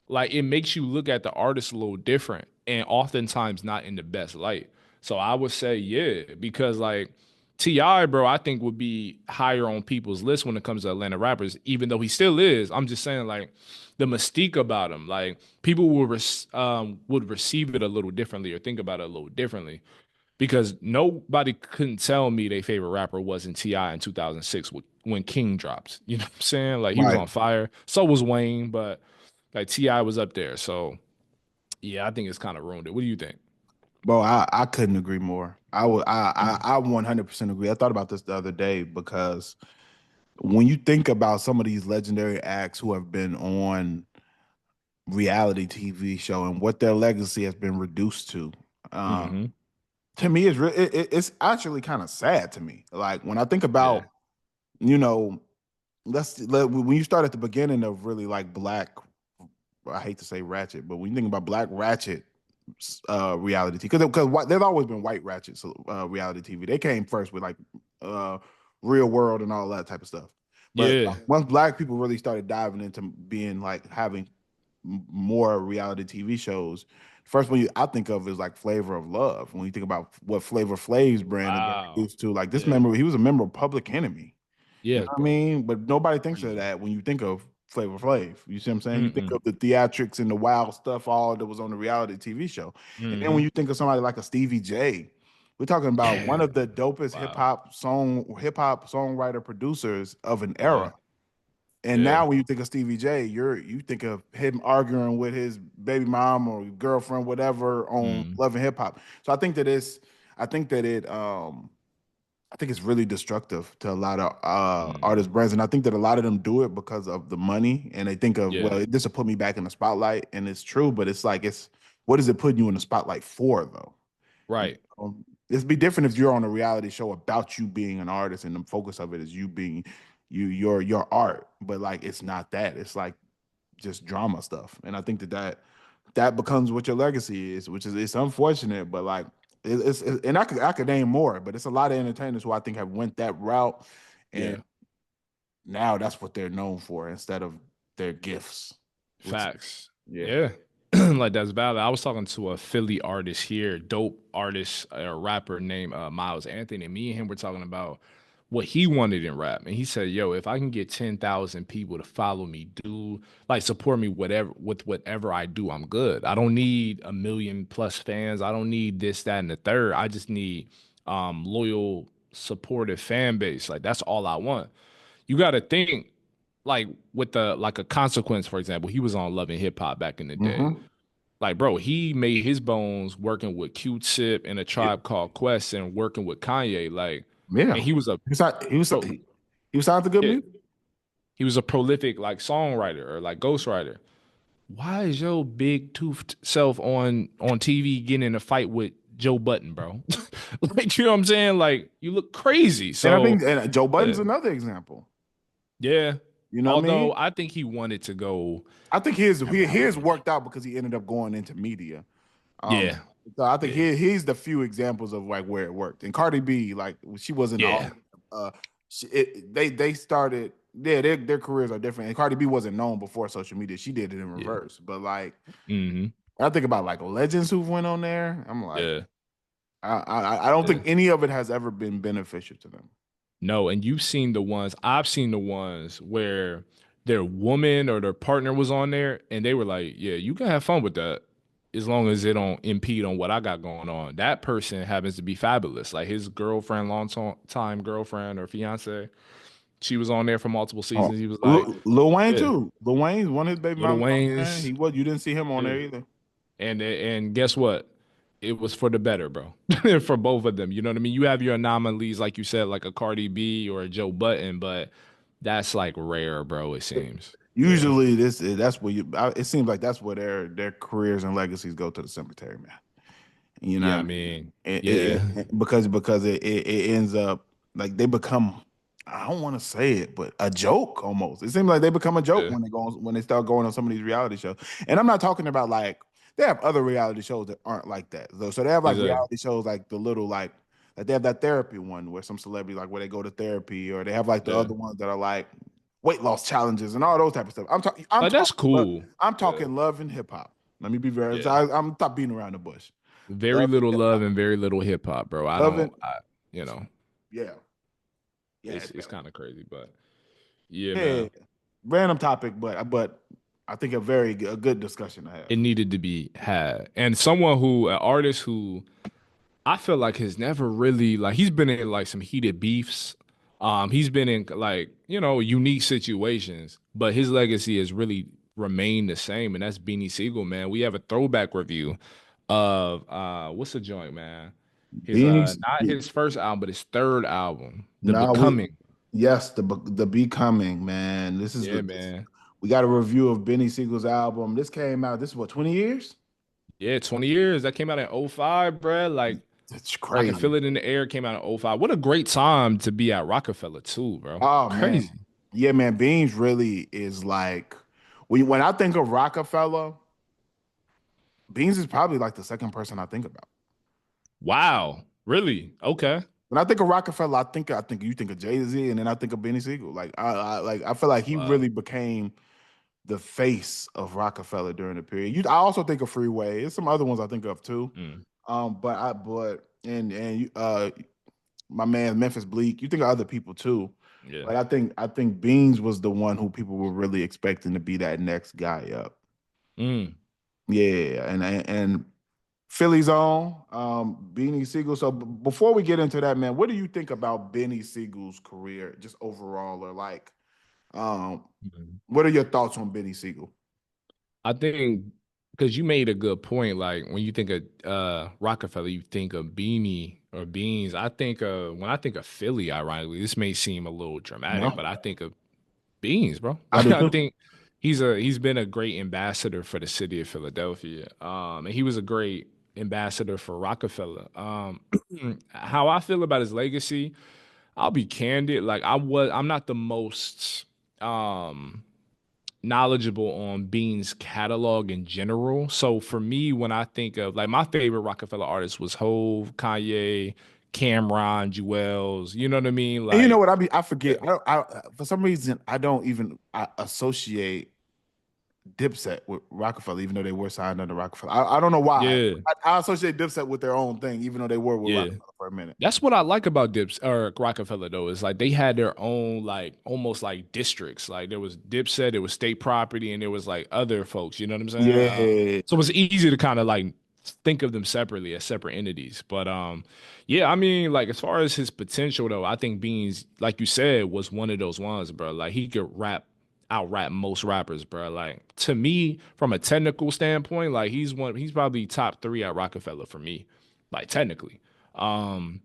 like it makes you look at the artist a little different and oftentimes not in the best light. So I would say, yeah, because like T.I., bro, I think would be higher on people's list when it comes to Atlanta rappers, even though he still is. I'm just saying, like, the mystique about him, like people would receive it a little differently or think about it a little differently because nobody couldn't tell me their favorite rapper wasn't T.I. in 2006 when King dropped. You know what I'm saying? Like he was Right. on fire. So was Wayne, but like Ti was up there, so yeah, I think it's kind of ruined it. What do you think? Bro, I couldn't agree more. I 100% agree. I thought about this the other day because when you think about some of these legendary acts who have been on reality TV show and what their legacy has been reduced to. Mm-hmm. To me, it's actually kind of sad to me. Like when I think Yeah. about, you know, when you start at the beginning of really like black, I hate to say Ratchet, but when you think about Black Ratchet reality TV, because there's always been white Ratchet reality TV. They came first with like uh, Real World and all that type of stuff. But Yeah. once black people really started diving into being like having more reality TV shows, first one I think of is like Flavor of Love. When you think about what Flavor Flav's brand has been Wow. reduced to, like this Yeah. member, he was a member of Public Enemy. You know Yes, what I bro. mean? But nobody thinks of Crazy. that when you think of Flavor Flav. You see what I'm saying? You think Mm-mm. of the theatrics and the wild stuff, all that was on the reality TV show. And then when Mm-hmm. you think of somebody like a Stevie J, we're talking about one Yeah. of the dopest Wow. hip hop songwriter producers of an Yeah. era. And Yeah. now when you think of Stevie J, you think of him arguing with his baby mom or girlfriend, whatever, on Mm. Love and Hip Hop. So I think that it I think it's really destructive to a lot of Mm. artist brands, and I think that a lot of them do it because of the money, and they think of, Yeah. well, this will put me back in the spotlight, and it's true, but it's like it's what is it putting you in the spotlight for though? You Right. know? It'd be different if you're on a reality show about you being an artist, and the focus of it is you being your art, but like it's not that. It's like just drama stuff, and I think that becomes what your legacy is, which is it's unfortunate, but like and I could name more, but it's a lot of entertainers who I think have went that route, and Yeah. now that's what they're known for instead of their gifts. Which Facts. yeah, Yeah. Like that's valid. I was talking to a Philly artist here, dope artist, a rapper named Miles Anthony. And me and him were talking about what he wanted in rap. And he said, yo, if I can get 10,000 people to follow me, do like support me whatever I do, I'm good. I don't need a million plus fans. I don't need this, that, and the third. I just need loyal, supportive fan base. Like that's all I want. You got to think like with the like a consequence, for example, he was on Love and Hip Hop back in the day. hmm Like, bro, he made his bones working with Q-Tip and a yeah, Tribe Called Quest and working with Kanye. Like, and yeah. he was a He was he was pro, he was sounding good yeah, music. he was a prolific like songwriter or like ghostwriter. Why is your big toothed self on TV getting in a fight with Joe Button, bro? Like, you know what I'm saying? Like, you look crazy. And I So, think Joe yeah, Budden's another example. yeah. You know what I Although mean? I think he wanted to go I think his African. worked out because he ended up going into media. Um, Yeah, so I think yeah, he's the few examples of like where it worked. And Cardi B, like she wasn't all. yeah, They started. Yeah, their careers are different. And Cardi B wasn't known before social media. She did it in yeah. reverse. But like Hmm. when I think about like legends who went on there, I'm like, Yeah, I don't yeah. think any of it has ever been beneficial to them. No, and you've seen the ones, I've seen the ones where their woman or their partner was on there and they were like, yeah, you can have fun with that as long as it don't impede on what I got going on. That person happens to be fabulous. Like his girlfriend, time girlfriend or fiance, she was on there for multiple Oh, seasons. He was like, Lil Wayne yeah, too. Lil Wayne's one of his baby Little mamas on there. Wayne's, He was. You didn't see him on yeah. there either. And guess what? It was for the better, bro. For both of them. You know what I mean? You have your anomalies, like you said, like a Cardi B or a Joe Button, but that's like rare, bro, it seems. Yeah. Usually, that's where it seems like that's where their careers and legacies go to the cemetery, man. You know Yeah, I what I mean? mean, yeah. Because it ends up like they become, I don't want to say it, but a joke almost. It seems like they become a joke Yeah. when they start going on some of these reality shows. And I'm not talking about like they have other reality shows that aren't like that. So they have like Exactly. reality shows like the little like they have that therapy one where some celebrity like where they go to therapy, or they have like the Yeah. other ones that are like weight loss challenges and all those type of stuff. Like that's cool. I'm Yeah. talking love and hip hop. Let me be very. Yeah. I'm stop beating around the bush. Very Love and little hip love hop. and very little hip hop, bro. I Love don't and you know, yeah, yeah, it's kind of crazy, but yeah, yeah. man. Random topic, but I think a good discussion to have. It needed to be had. And someone who an artist who I feel like has never really like he's been in like some heated beefs. He's been in like, unique situations, but his legacy has really remained the same, and that's Beanie Sigel, man. We have a throwback review of what's the joint, man? His Beanies, not his first album, but his third album, The now we Becoming. yes, the B.Coming, man. This is Yeah, this man. We got a review of Beanie Siegel's album. This came out. This is what, 20 years? Yeah, 20 years. That came out in '05, bruh. Like That's I can crazy. feel it in the air. Came out in '05. What a great time to be at Rockefeller too, bro. Oh man, Crazy. yeah, man. Beans really is like when I think of Rockefeller, Beans is probably like the second person I think about. Wow. Really? Okay. When I think of Rockefeller, I think you think of Jay-Z, and then I think of Beanie Siegel. I feel like he Wow. really became the face of Rockefeller during the period. I also think of Freeway. There's some other ones I think of too. Mm, But my man Memphis Bleak. You think of other people too, yeah. but I think Beans was the one who people were really expecting to be that next guy up. Mm. Yeah, and Philly's own Beanie Siegel. So before we get into that, man, what do you think about Beanie Siegel's career, just overall, or like, um, Mhm. what are your thoughts on Beanie Siegel? I think because you made a good point. Like when you think of Rockefeller, you think of Beanie or Beans. I think when I think of Philly, ironically, this may seem a little dramatic, No, but I think of Beans, bro. I Like do I too. think he's been a great ambassador for the city of Philadelphia. And he was a great ambassador for Rockefeller. How I feel about his legacy, I'll be candid. Like I'm not the most um knowledgeable on Bean's catalog in general. So for me, when I think of like my favorite Rockefeller artist was Hove, Kanye, Cameron, Jewels. You know what I mean? And you know Like, what? I forget. For some reason I don't even associate Dipset with Rockefeller, even though they were signed under Rockefeller. I don't know why. yeah, I associate Dipset with their own thing, even though they were with yeah. Rockefeller for a minute. That's what I like about Dips or Rockefeller though, is like they had their own like almost like districts. Like there was Dipset, there was state property, and there was like other folks. You know what I'm saying? Yeah. So it's easy to kind of like think of them separately as separate entities. But yeah, I mean, like as far as his potential though, I think Beans, like you said, was one of those ones, bro. Like he could out rap most rappers, bro. Like to me, from a technical standpoint, like he's probably top three at Rockefeller for me, like technically. Um,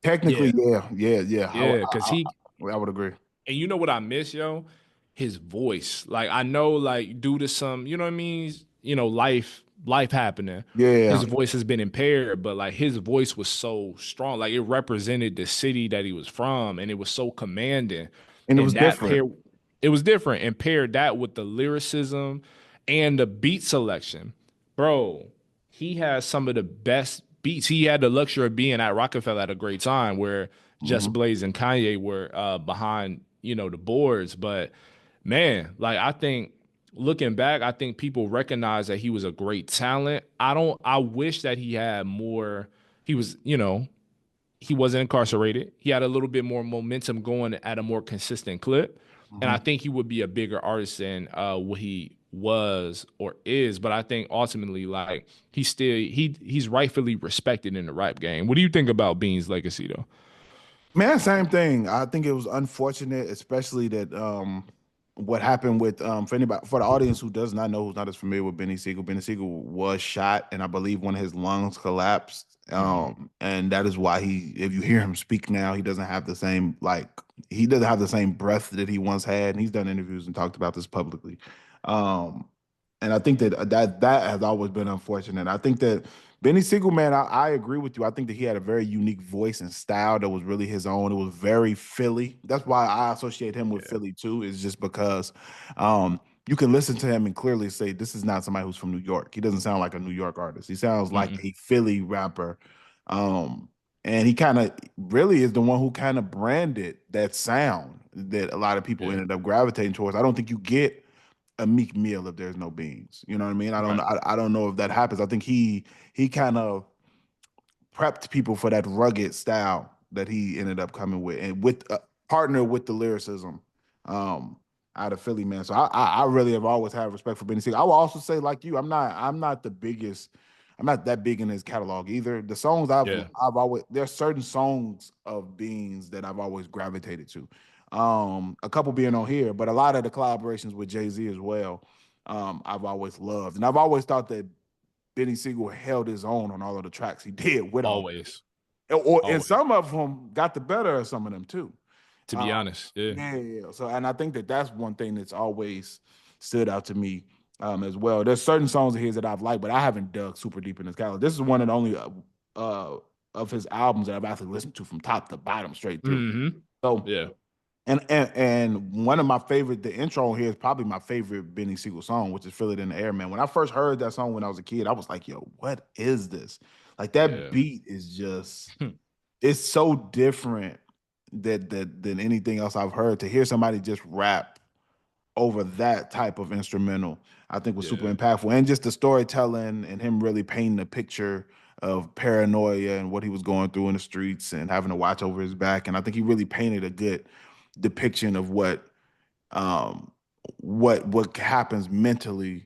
yeah, Technically, yeah, yeah, yeah. yeah, because I would agree. and you know what I miss, yo? His voice. Like I know, like due to some, you know what I mean? Life happening. His Yeah, voice has been impaired, but like his voice was so strong. Like it represented the city that he was from, and it was so commanding. and it was And that different. pair, it was different. And paired that with the lyricism and the beat selection, bro. He has some of the best beats. He had the luxury of being at Rockefeller at a great time where Mhm. Just Blaze and Kanye were behind, the boards. But man, like I think looking back, I think people recognize that he was a great talent. I wish that he had more. He was, he wasn't incarcerated. He had a little bit more momentum going at a more consistent clip. And I Mhm. think he would be a bigger artist than what he was or is. But I think ultimately, like he's rightfully respected in the rap game. What do you think about Bean's legacy though? Man, same thing. I think it was unfortunate, especially that what happened with for the audience who does not know, who's not as familiar with Benny Siegel. Benny Siegel was shot, and I believe one of his lungs collapsed. Hmm. And that is why if you hear him speak now, he doesn't have the same breath that he once had. And he's done interviews and talked about this publicly. Um, and I think that has always been unfortunate. I think that Benny Siegel, man, I agree with you. I think that he had a very unique voice and style that was really his own. It was very Philly. That's why I associate him with Yeah. Philly too, is just because you can listen to him and clearly say this is not somebody who's from New York. He doesn't sound like a New York artist. He sounds like Mm-mm. a Philly rapper. Um, and he kind of really is the one who kind of branded that sound that a lot of people Yeah. ended up gravitating towards. I don't think you get a Meek Mill if there's no beans. You know what I mean? Right. I don't know if that happens. I think he kind of prepped people for that rugged style that he ended up coming with, and with partner with the lyricism um, out of Philly, man. So I really have always had respect for Benny Siegel. I will also say, like you, I'm not the biggest. I'm not that big in his catalog either. The songs Yeah. I've always there's certain songs of Beans that I've always gravitated to. A couple being on here, but a lot of the collaborations with Jay-Z as well. I've always loved, and I've always thought that Benny Siegel held his own on all of the tracks he did with all, Always. or and Always. some of them got the better of some of them too. To be honest, yeah. Yeah, yeah, yeah. So, and I think that that's one thing that's always stood out to me as well. There's certain songs of his that I've liked, but I haven't dug super deep in his catalog. This is one of the only uh, of his albums that I've actually listened to from top to bottom straight through. Mm-hmm. So, Yeah. and one of my favorite, the intro here is probably my favorite Beanie Sigel song, which is "Feel It in the Air," man. When I first heard that song when I was a kid, I was like, "Yo, what is this?" Like that Yeah. beat is just it's so different than anything else I've heard. To hear somebody just rap over that type of instrumental, I think was super Yeah. impactful. And just the storytelling and him really painting a picture of paranoia and what he was going through in the streets and having to watch over his back. And I think he really painted a good depiction of um what happens mentally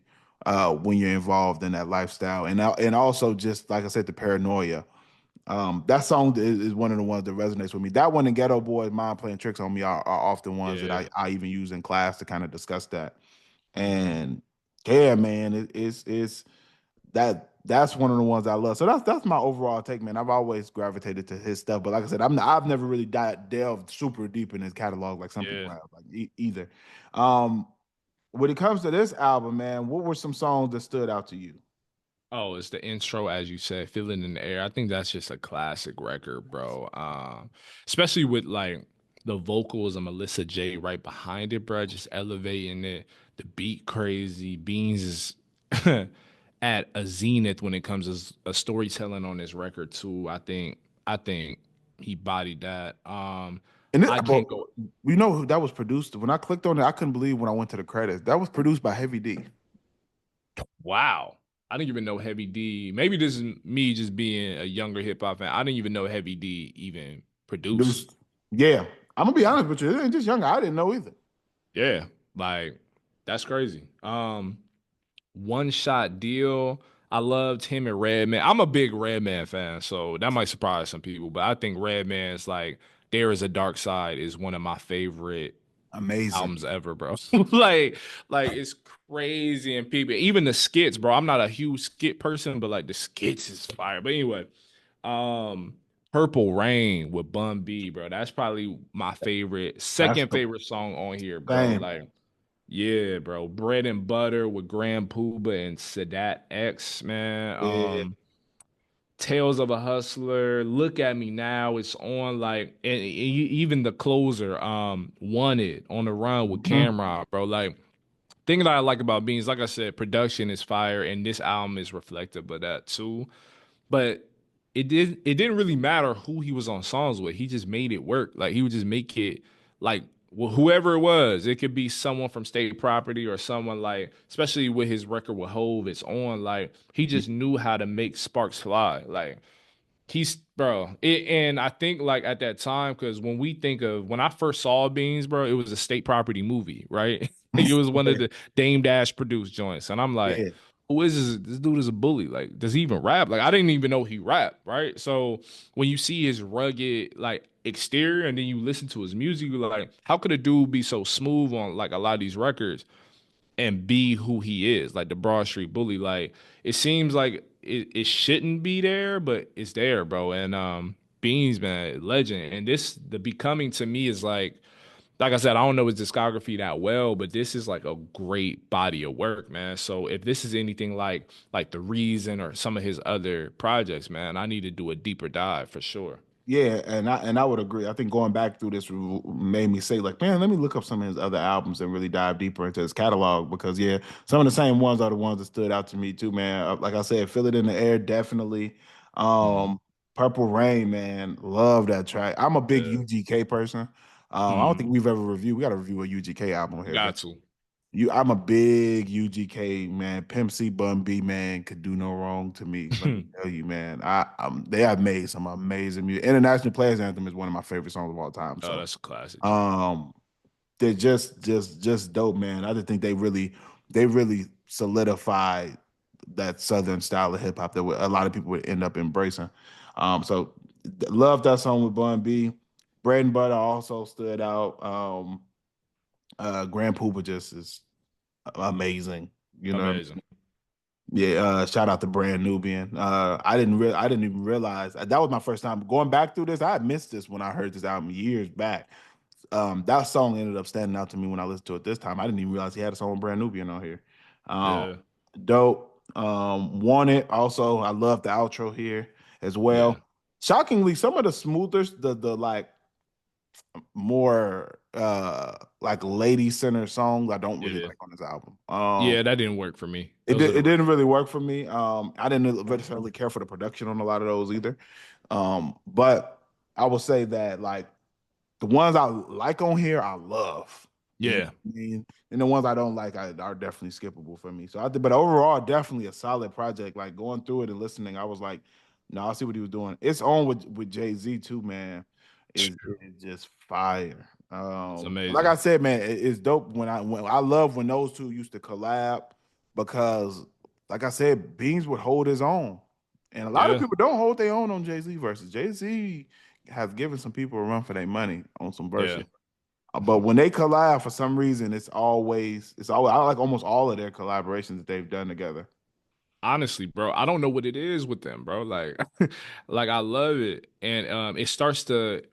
when you're involved in that lifestyle. And also just like I said, the paranoia. That song is one of the ones that resonates with me. That one and Ghetto Boys Mind Playing Tricks on Me are often ones that Yeah. I even use in class to kind of discuss that. And yeah, man, it's that's one of the ones I love. So that's my overall take, man. I've always gravitated to his stuff, but like I said, I've never really delved super deep in his catalog like some people Yeah. have, like either. Um, when it comes to this album, man, what were some songs that stood out to you? Oh, it's the intro, as you said, "Feeling in the Air." I think that's just a classic record, bro. Especially with like the vocals of Melissa J right behind it, bro, just elevating it. The beat crazy. Beans is at a zenith when it comes to storytelling on this record too. I think he bodied that. And I bro, can't go. you know who that was produced? When I clicked on it, I couldn't believe when I went to the credits. That was produced by Heavy D. Wow. I didn't even know Heavy D. Maybe this is me just being a younger hip hop fan. I didn't even know Heavy D even produced. Produced, yeah. I'm gonna be honest with you, it ain't just younger. I didn't know either. Yeah, like that's crazy. One shot deal. I loved him and Redman. I'm a big Redman fan, so that might surprise some people, but I think Redman's like There Is a Dark Side is one of my favorite Amazing. albums ever, bro. like it's crazy and people, even the skits, bro. I'm not a huge skit person, but like the skits is fire. But anyway, um, Purple Rain with Bun B, bro. That's probably my favorite, That's second the favorite song on here, bro. same. Like, yeah, bro. Bread and Butter with Grand Puba and Sadat X, man. Yeah. Tales of a Hustler, Look at Me Now. It's on like even the closer, Wanted on the Run with Mhm. Cameron, bro. Like thing that I like about Beans, like I said, production is fire, and this album is reflective of that too. But it didn't really matter who he was on songs with. He just made it work. Like he would just make it like whoever it was. It could be someone from State Property or someone like, especially with his record with Hove, it's on. Like he just knew how to make sparks fly. Like he's bro, and I think like at that time, because when we think of when I first saw Beans, bro, it was a State Property movie, right? Like it was one of Yeah. the Dame Dash produced joints, and I'm like, Yeah. who is this? This dude is a bully. Like, does he even rap? Like, I didn't even know he rapped, right? So when you see his rugged like exterior, and then you listen to his music, you're like, how could a dude be so smooth on like a lot of these records? And be who he is, like the Broad Street Bully. Like it seems like it shouldn't be there, but it's there, bro. And Beans, man, legend. And this the Becoming to me is like I said, I don't know his discography that well, but this is like a great body of work, man. So if this is anything like The Reason or some of his other projects, man, I need to do a deeper dive for sure. Yeah, and I would agree. I think going back through this made me say like, man, let me look up some of his other albums and really dive deeper into his catalog because yeah, some of the same ones are the ones that stood out to me too, man. Like I said, Feel It in the Air, definitely. Mhm. Um, Purple Rain, man, love that track. I'm a big Yeah. UGK person. I don't think Mhm. we've ever reviewed. We got to review a UGK album here, but Got to. I'm a big UGK man. Pimp C Bun B man could do no wrong to me. Let me tell you, man. They have made some amazing music. International Players Anthem is one of my favorite songs of all time. Oh, So that's a classic too. um they're just dope, man. I just think they really solidified that southern style of hip hop that a lot of people would end up embracing. So love that song with Bun B. Bread and Butter also stood out. Grand Poopa just is amazing. You know what I Amazing. mean? Yeah, shout out to Brand Nubian. I didn't even realize that was my first time going back through this. I had missed this when I heard this album years back. that song ended up standing out to me when I listened to it this time. I didn't even realize he had a song with Brand Nubian on here. Um, Yeah. dope. Want It. Also, I love the outro here as well. Yeah. Shockingly, some of the smoother, the like more like lady center songs I don't really Yeah. like on this album. Yeah, that didn't work for me. It Those did, are the it rough. didn't really work for me. I didn't necessarily care for the production on a lot of those either. But I will say that like the ones I like on here, I love. You know Yeah. what I mean? And the ones I don't like are definitely skippable for me. So but overall, definitely a solid project. Like going through it and listening, I was like, no, I see what he was doing. It's on with Jay-Z too, man. Is just fire. It's Like I amazing. said, man, it's dope when I love when those two used to collab because, like I said, Beans would hold his own, and a lot of Yeah. people don't hold their own on Jay-Z verses. Jay-Z has given some people a run for their money on some Yeah. verses. But when they collab, for some reason, it's always I like almost all of their collaborations that they've done together. Honestly, bro, I don't know what it is with them, bro. Like, like I love it, and it starts to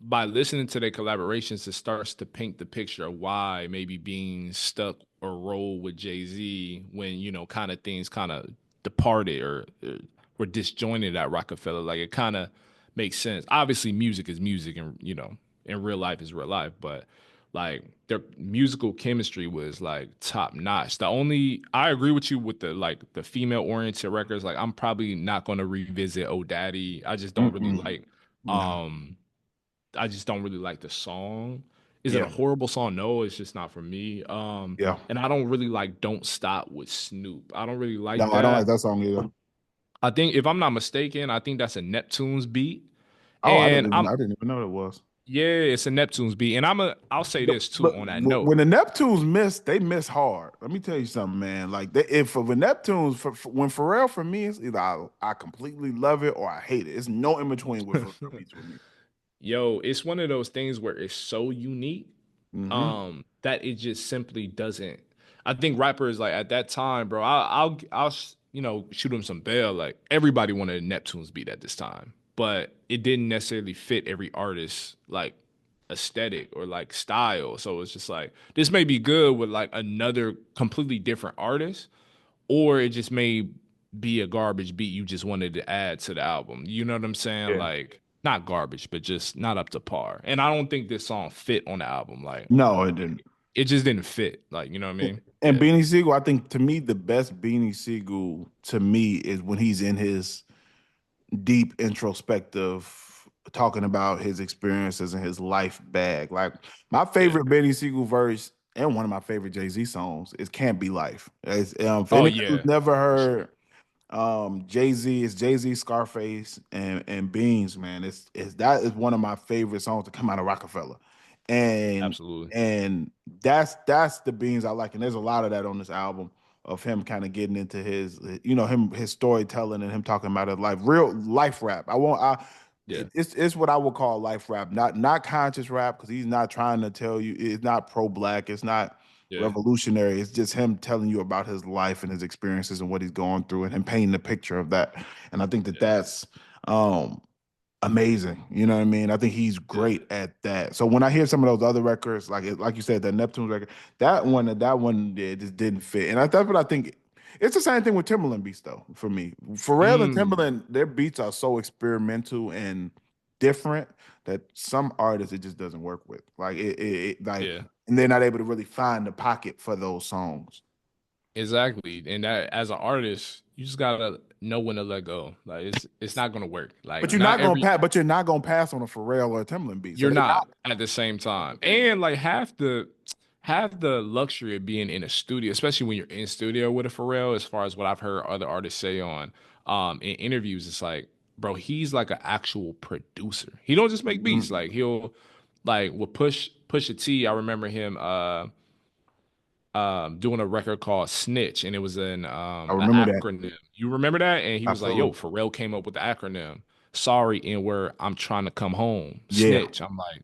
by listening to their collaborations, it starts to paint the picture of why maybe being stuck or roll with Jay Z when kind of things kind of departed or were disjointed at Rockefeller. Like it kind of makes sense. Obviously, music is music, and in real life is real life, but like their musical chemistry was like top notch. The only I agree with you with the female oriented records. Like I'm probably not going to revisit Oh Daddy. I just don't really Mm-mm. like. No. Um, I just don't really like the song. Is it a Yeah. horrible song? No, it's just not for me. Yeah. And I don't really like Don't Stop with Snoop. I don't really like No, I don't like that. that song either. I think if I'm not mistaken, I think that's a Neptune's beat. Oh, And I didn't even know it was. yeah, it's a Neptune's beat. And I'll say this too But on that note. when the Neptunes miss, they miss hard. Let me tell you something, man. Like if for the Neptunes, when Pharrell for me, it's either I completely love it or I hate it. It's no in between with Pharrell beats with me. Yo, it's one of those things where it's so unique Hmm. that it just simply doesn't. I think rappers like at that time, bro. I'll shoot them some bail. Like everybody wanted a Neptune's beat at this time, but it didn't necessarily fit every artist like aesthetic or like style. So it's just like this may be good with like another completely different artist, or it just may be a garbage beat you just wanted to add to the album. You know what I'm saying? Yeah. Like not garbage, but just not up to par. And I don't think this song fit on the album. Like No, it didn't. it just didn't fit. Like, you know what I mean? And Yeah. Beanie Siegel, I think to me the best Beanie Siegel to me is when he's in his deep introspective talking about his experiences and his life bag. Like my Yeah. favorite Beanie Siegel verse and one of my favorite Jay-Z songs is Can't Be Life. For Oh anybody who's yeah. never For sure. heard Jay-Z, is Jay-Z, Scarface, and Beans, man. It's that is one of my favorite songs to come out of Rockefeller. And Absolutely. and that's the Beans I like. And there's a lot of that on this album of him kind of getting into his storytelling and him talking about his life, real life rap. Yeah. It's what I would call life rap, not conscious rap, because he's not trying to tell you, it's not pro-black, it's not Yeah. revolutionary. It's just him telling you about his life and his experiences and what he's going through and him painting a picture of that. And I think that Yeah. that's um amazing. You know what I mean? I think he's Yeah. great at that. So when I hear some of those other records, like you said, that Neptune's record, that one yeah, just didn't fit. And that's what I think. It's the same thing with Timberland beats though, for me. Pharrell and Mm. Timberland, their beats are so experimental and different that some artists it just doesn't work with. Like Yeah. and they're not able to really find the pocket for those songs. Exactly. And that as an artist, you just gotta know when to let go. Like it's not gonna work. Like not every But you're not gonna pass on a Pharrell or a Timberland beat. So you're they're not not at the same at the time. same And like have the luxury of being in a studio, especially when you're in studio with a Pharrell, as far as what I've heard other artists say on in interviews, it's like, bro, he's like an actual producer. He don't just make beats. time. Like he'll like with Push a T, I remember him doing a record called Snitch, and it was I an remember that. acronym. You remember that? And he was like, "Yo, Absolutely. Pharrell came up with the acronym. Sorry, and where I'm trying to come home. Yeah. Snitch." I'm like,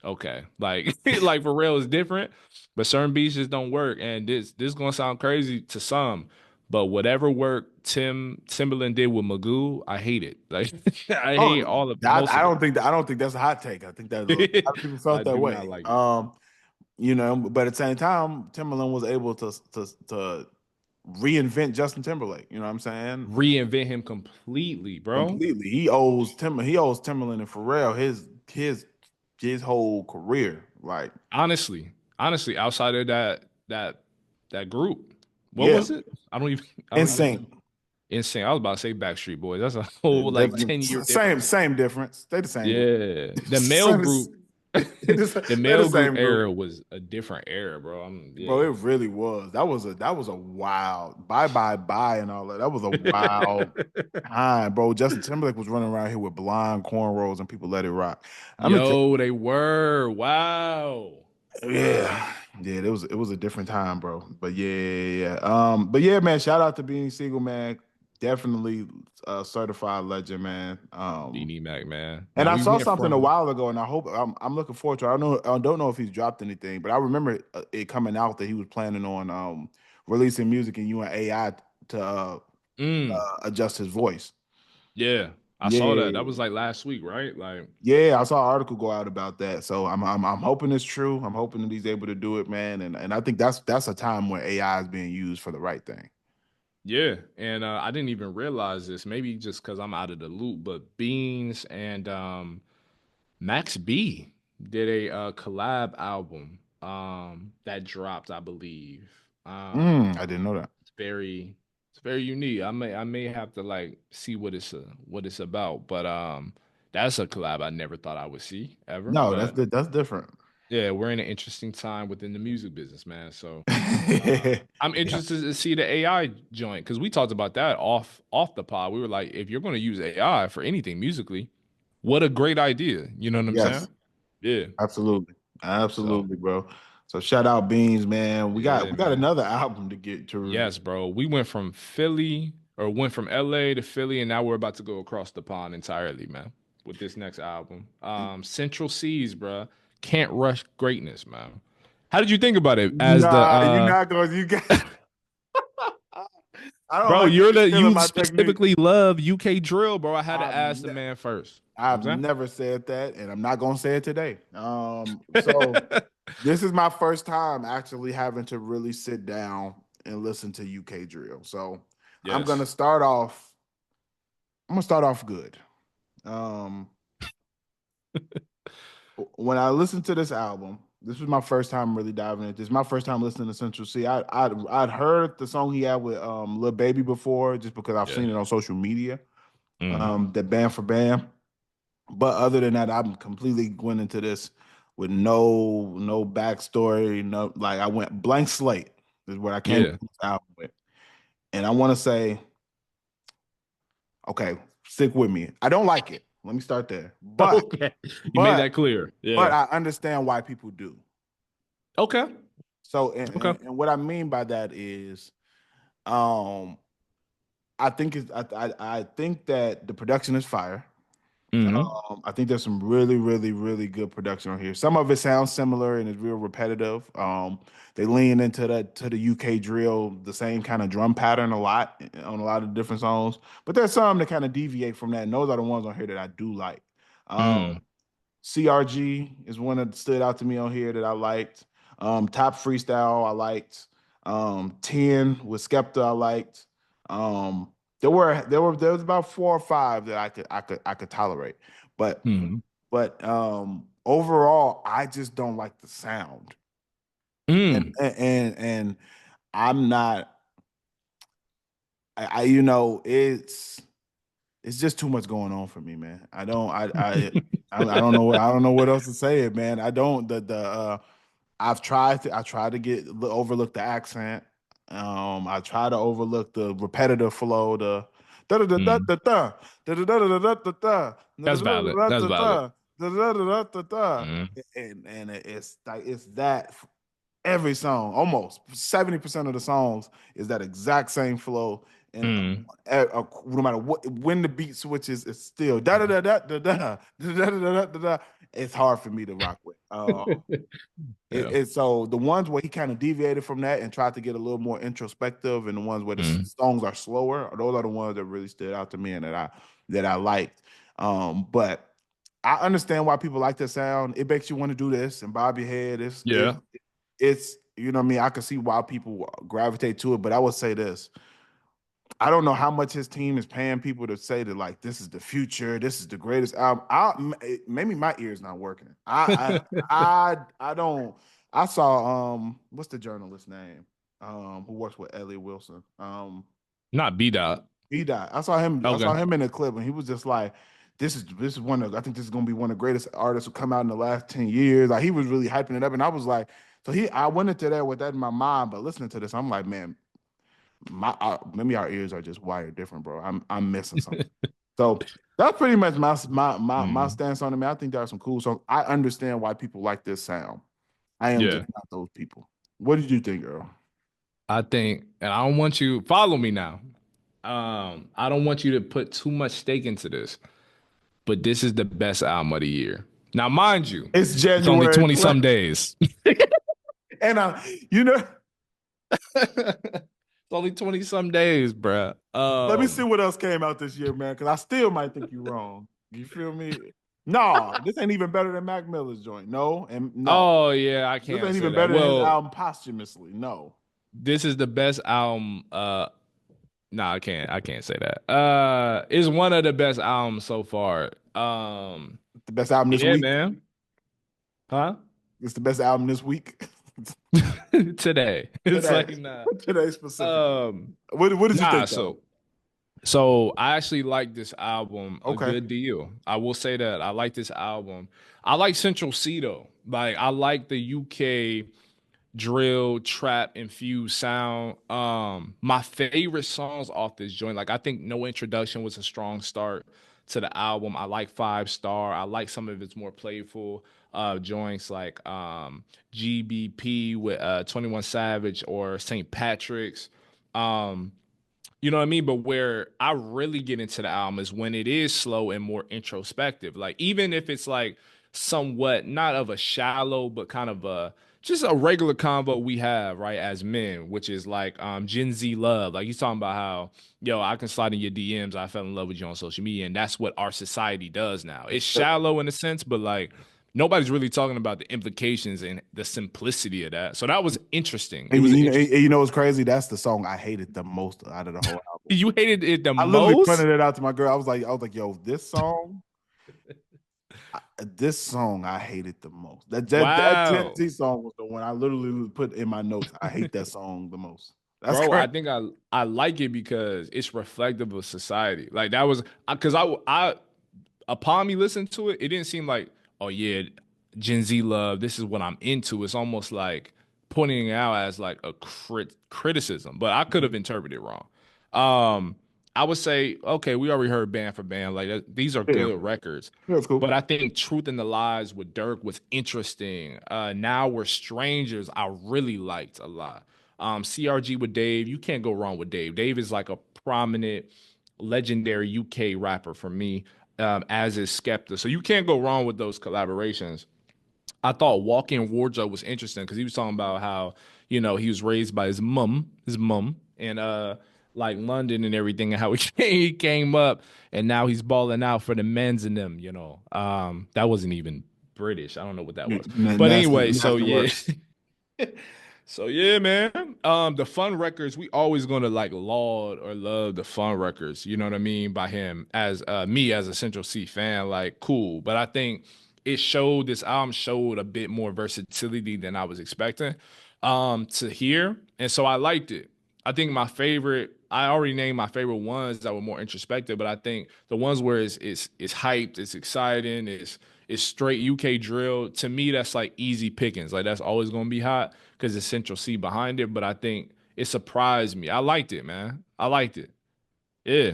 okay, like like Pharrell is different, but certain beats just don't work. And this gonna sound crazy to some, But whatever work Timberland did with Magoo, I hate it. Like I hate Oh, all of most I of don't it. think that I don't think that's a hot take. I think that a lot of people I felt that do way. not like it. But at the same time, Timberland was able to reinvent Justin Timberlake. You know what I'm saying? Reinvent him completely, bro. Completely. He owes Timberland and Pharrell his whole career. Like, Honestly, outside of that group, what yeah, was it? I don't even insane. remember. Insane. I was about to say Backstreet Boys. That's a whole like 10-year Same difference. same difference. They the same group. Yeah, the male Same- group, they the the male group same group. era was a different era, bro. Bro, Yeah. it really was. That was a wild bye bye bye and all that. That was a wild time, bro. Justin Timberlake was running around here with blonde cornrows and people let it rock. I'm gonna tell Yo, they were. Wow. you, Wow. yeah, it was a different time, bro. But yeah. But yeah, man, shout out to Beanie Siegel, man. Definitely a certified legend, man. Beanie Mac, man. And Now I we saw went something a from while ago, and I'm looking forward to it. I don't know if he's dropped anything, but I remember it coming out that he was planning on releasing music and using AI to adjust his voice. yeah. I saw that. That Yeah, was like last week, right? Like, yeah, I saw an article go out about that. So I'm hoping it's true. I'm hoping that he's able to do it, man. And I think that's a time where AI is being used for the right thing. yeah. And I didn't even realize this. Maybe just because I'm out of the loop, but Beans and Max B did a collab album that dropped, I believe. I didn't know that. It's very unique. I may have to like see what it's about, but that's a collab I never thought I would see ever. No, But that's different. yeah, we're in an interesting time within the music business, man. So I'm Yeah. interested to see the AI joint because we talked about that off the pod. We were like, if you're going to use AI for anything musically, what a great idea. You know what I'm saying? Yes. Yeah. Absolutely. So Absolutely, bro. So shout out Beans, man. We got yeah, we got man. another album to get to review. Yes, bro. We went from Philly or went from LA to Philly, and now we're about to go across the pond entirely, man, with this next album. Central C's, bro. Can't rush greatness, man. How did you think about it as the Nah, you not going. You got. I don't bro, like that you're you're the stealing you my technique. specifically love UK drill, bro. I had to I've ask the ne- man first. You know I've what never said that, and I'm not gonna say it today. So I'm saying? this is my first time actually having to really sit down and listen to UK drill. So I'm gonna Yes. start off. I'm gonna start off good. Um, when I listened to this album, this was my first time really diving into this. My first time listening to Central Cee. I'd heard the song he had with Lil Baby before, just because I've Yeah. seen it on social media. Mm. That Band for Band. But other than that, I'm completely went into this with no backstory. No, like I went blank slate is what I came to Yeah. this album with. And I want to say, okay, stick with me. I don't like it. Let me start there. But Okay. You made but that clear. but Yeah. I understand why people do. Okay. So, and, Okay. and, and what I mean by that is, um, I think that the production is fire. Hmm. I think there's some really, really, really good production on here. Some of it sounds similar and is real repetitive. They lean into that to the UK drill, the same kind of drum pattern a lot on a lot of different songs. But there's some that kind of deviate from that, and those are the ones on here that I do like. Mm. CRG is one that stood out to me on here that I liked. Top Freestyle I liked. 10 with Skepta I liked. Um, there was about 4 or 5 that I could tolerate. But Mm. overall, I just don't like the sound. And Mm. and I'm not it's just too much going on for me, man. I don't know what else to say it, man. I don't the I tried to overlook the accent. I try to overlook the repetitive flow, the da da da da Mm. da da da da da da da da da That's valid. da That's da valid. da da da da da da, Mm. and it's like it's that every song, almost 70% of the songs is that exact same flow, and Mm. no matter what when the beat switches, it's still da da da da da da da da da da da. It's hard for me to rock with. Yeah. So the ones where he kind of deviated from that and tried to get a little more introspective, and the ones where the Mhm. songs are slower, those are the ones that really stood out to me and that I liked. But I understand why people like the sound. It makes you want to do this and bob your head. Yeah. It's you know what I mean. I can see why people gravitate to it, but I would say this: I don't know how much his team is paying people to say that like this is the future, this is the greatest album. Maybe my ear's not working. I don't. I saw what's the journalist name who works with Elliot Wilson Not B dot. he died. I saw him. I saw Okay. him in a clip, and he was just like, this is one of. I think this is going to be one of the greatest artists who come out in the last 10 years." Like he was really hyping it up, and I was like, so he. I went into that with that in my mind, but listening to this, I'm like, man, maybe our ears are just wired different, bro. I'm missing something. So that's pretty much my Mhm. stance on it, man. I think there are some cool songs. I understand why people like this sound. I am just Yeah. not those people. What did you think, girl? I think, and I don't want you follow me now. I don't want you to put too much stake into this, but this is the best album of the year. Now, mind you, It's it's only January 20 some 20th, days. and you know, It's only 20 some days, bruh. let me see what else came out this year, man, because I still might think you're wrong. You feel me? No, this ain't even better than Mac Miller's joint. No, and no. Oh yeah, I This can't ain't say even that. better than his Well, album posthumously. No. this is the best album. Nah, I can't say that. It's one of the best albums so far. The best album this Yeah, week. man. Huh? It's the best album this week. Today. It's Today. like nah. Today specifically. Um, What did you nah, think though? so I actually like this album a Okay. good deal. I will say that I like this album. I like Central Cee though. Like I like the UK drill trap infused sound. My favorite songs off this joint, like I think No Introduction was a strong start to the album. I like Five Star. I like some of its more playful joints like GBP with 21 Savage or St. Patrick's. Um you know what I mean? But where I really get into the album is when it is slow and more introspective. Like even if it's like somewhat not of a shallow, but kind of a just a regular convo we have, right, as men, which is like Gen Z love. Like he's talking about how, yo, I can slide in your DMs, I fell in love with you on social media, and that's what our society does now. It's shallow in a sense, but like nobody's really talking about the implications and the simplicity of that. So that was interesting. It And was an you interesting. know what's crazy? That's the song I hated the most out of the whole album. You hated it the I literally most? pointed it out to my girl. I was like, yo, this song I hated the most. That Gen Wow. Z song was the one I literally put in my notes. I hate that song the most. That's Bro, crazy. I think I like it because it's reflective of society. Like that was because I upon me listening to it, it didn't seem like, oh yeah, Gen Z love, this is what I'm into. It's almost like pointing it out as like a criticism, but I could have interpreted it wrong. Um, I would say, okay, we already heard band for band. Like these are Yeah, good records. that's cool. But I think Truth in the Lies with Dirk was interesting. Now We're Strangers, I really liked a lot. CRG with Dave, you can't go wrong with Dave. Dave is like a prominent, legendary UK rapper for me, as is Skepta. So you can't go wrong with those collaborations. I thought Walking Wardrobe was interesting because he was talking about how, he was raised by his mom, and like London and everything, and how he came up and now he's balling out for the men's and them. That wasn't even British. I don't know what that was. But anyway, so Nasty yeah. work. So yeah, man. The fun records, we always gonna like laud or love the fun records, you know what I mean, by him as me as a Central Cee fan, like cool. But I think this album showed a bit more versatility than I was expecting to hear. And so I liked it. I think I already named my favorite ones that were more introspective, but I think the ones where it's hyped, it's exciting, it's straight UK drill. To me, that's like easy pickings. Like that's always gonna be hot because it's Central Cee behind it. But I think it surprised me. I liked it, man. I liked it. Yeah.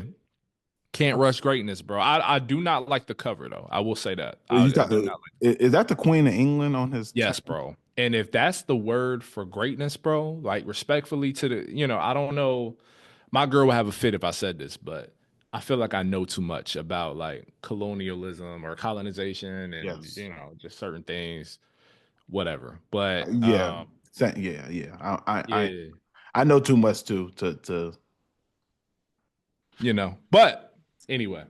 Can't rush greatness, bro. I do not like the cover though. I will say that. I do not like. Is that the Queen of England on his chain? Yes, bro. And if that's the word for greatness, bro, like respectfully to the, I don't know. My girl would have a fit if I said this, but I feel like I know too much about like colonialism or colonization and Yes. just certain things, whatever. But Yeah. Yeah. Yeah. yeah, I know too much too to. But anyway,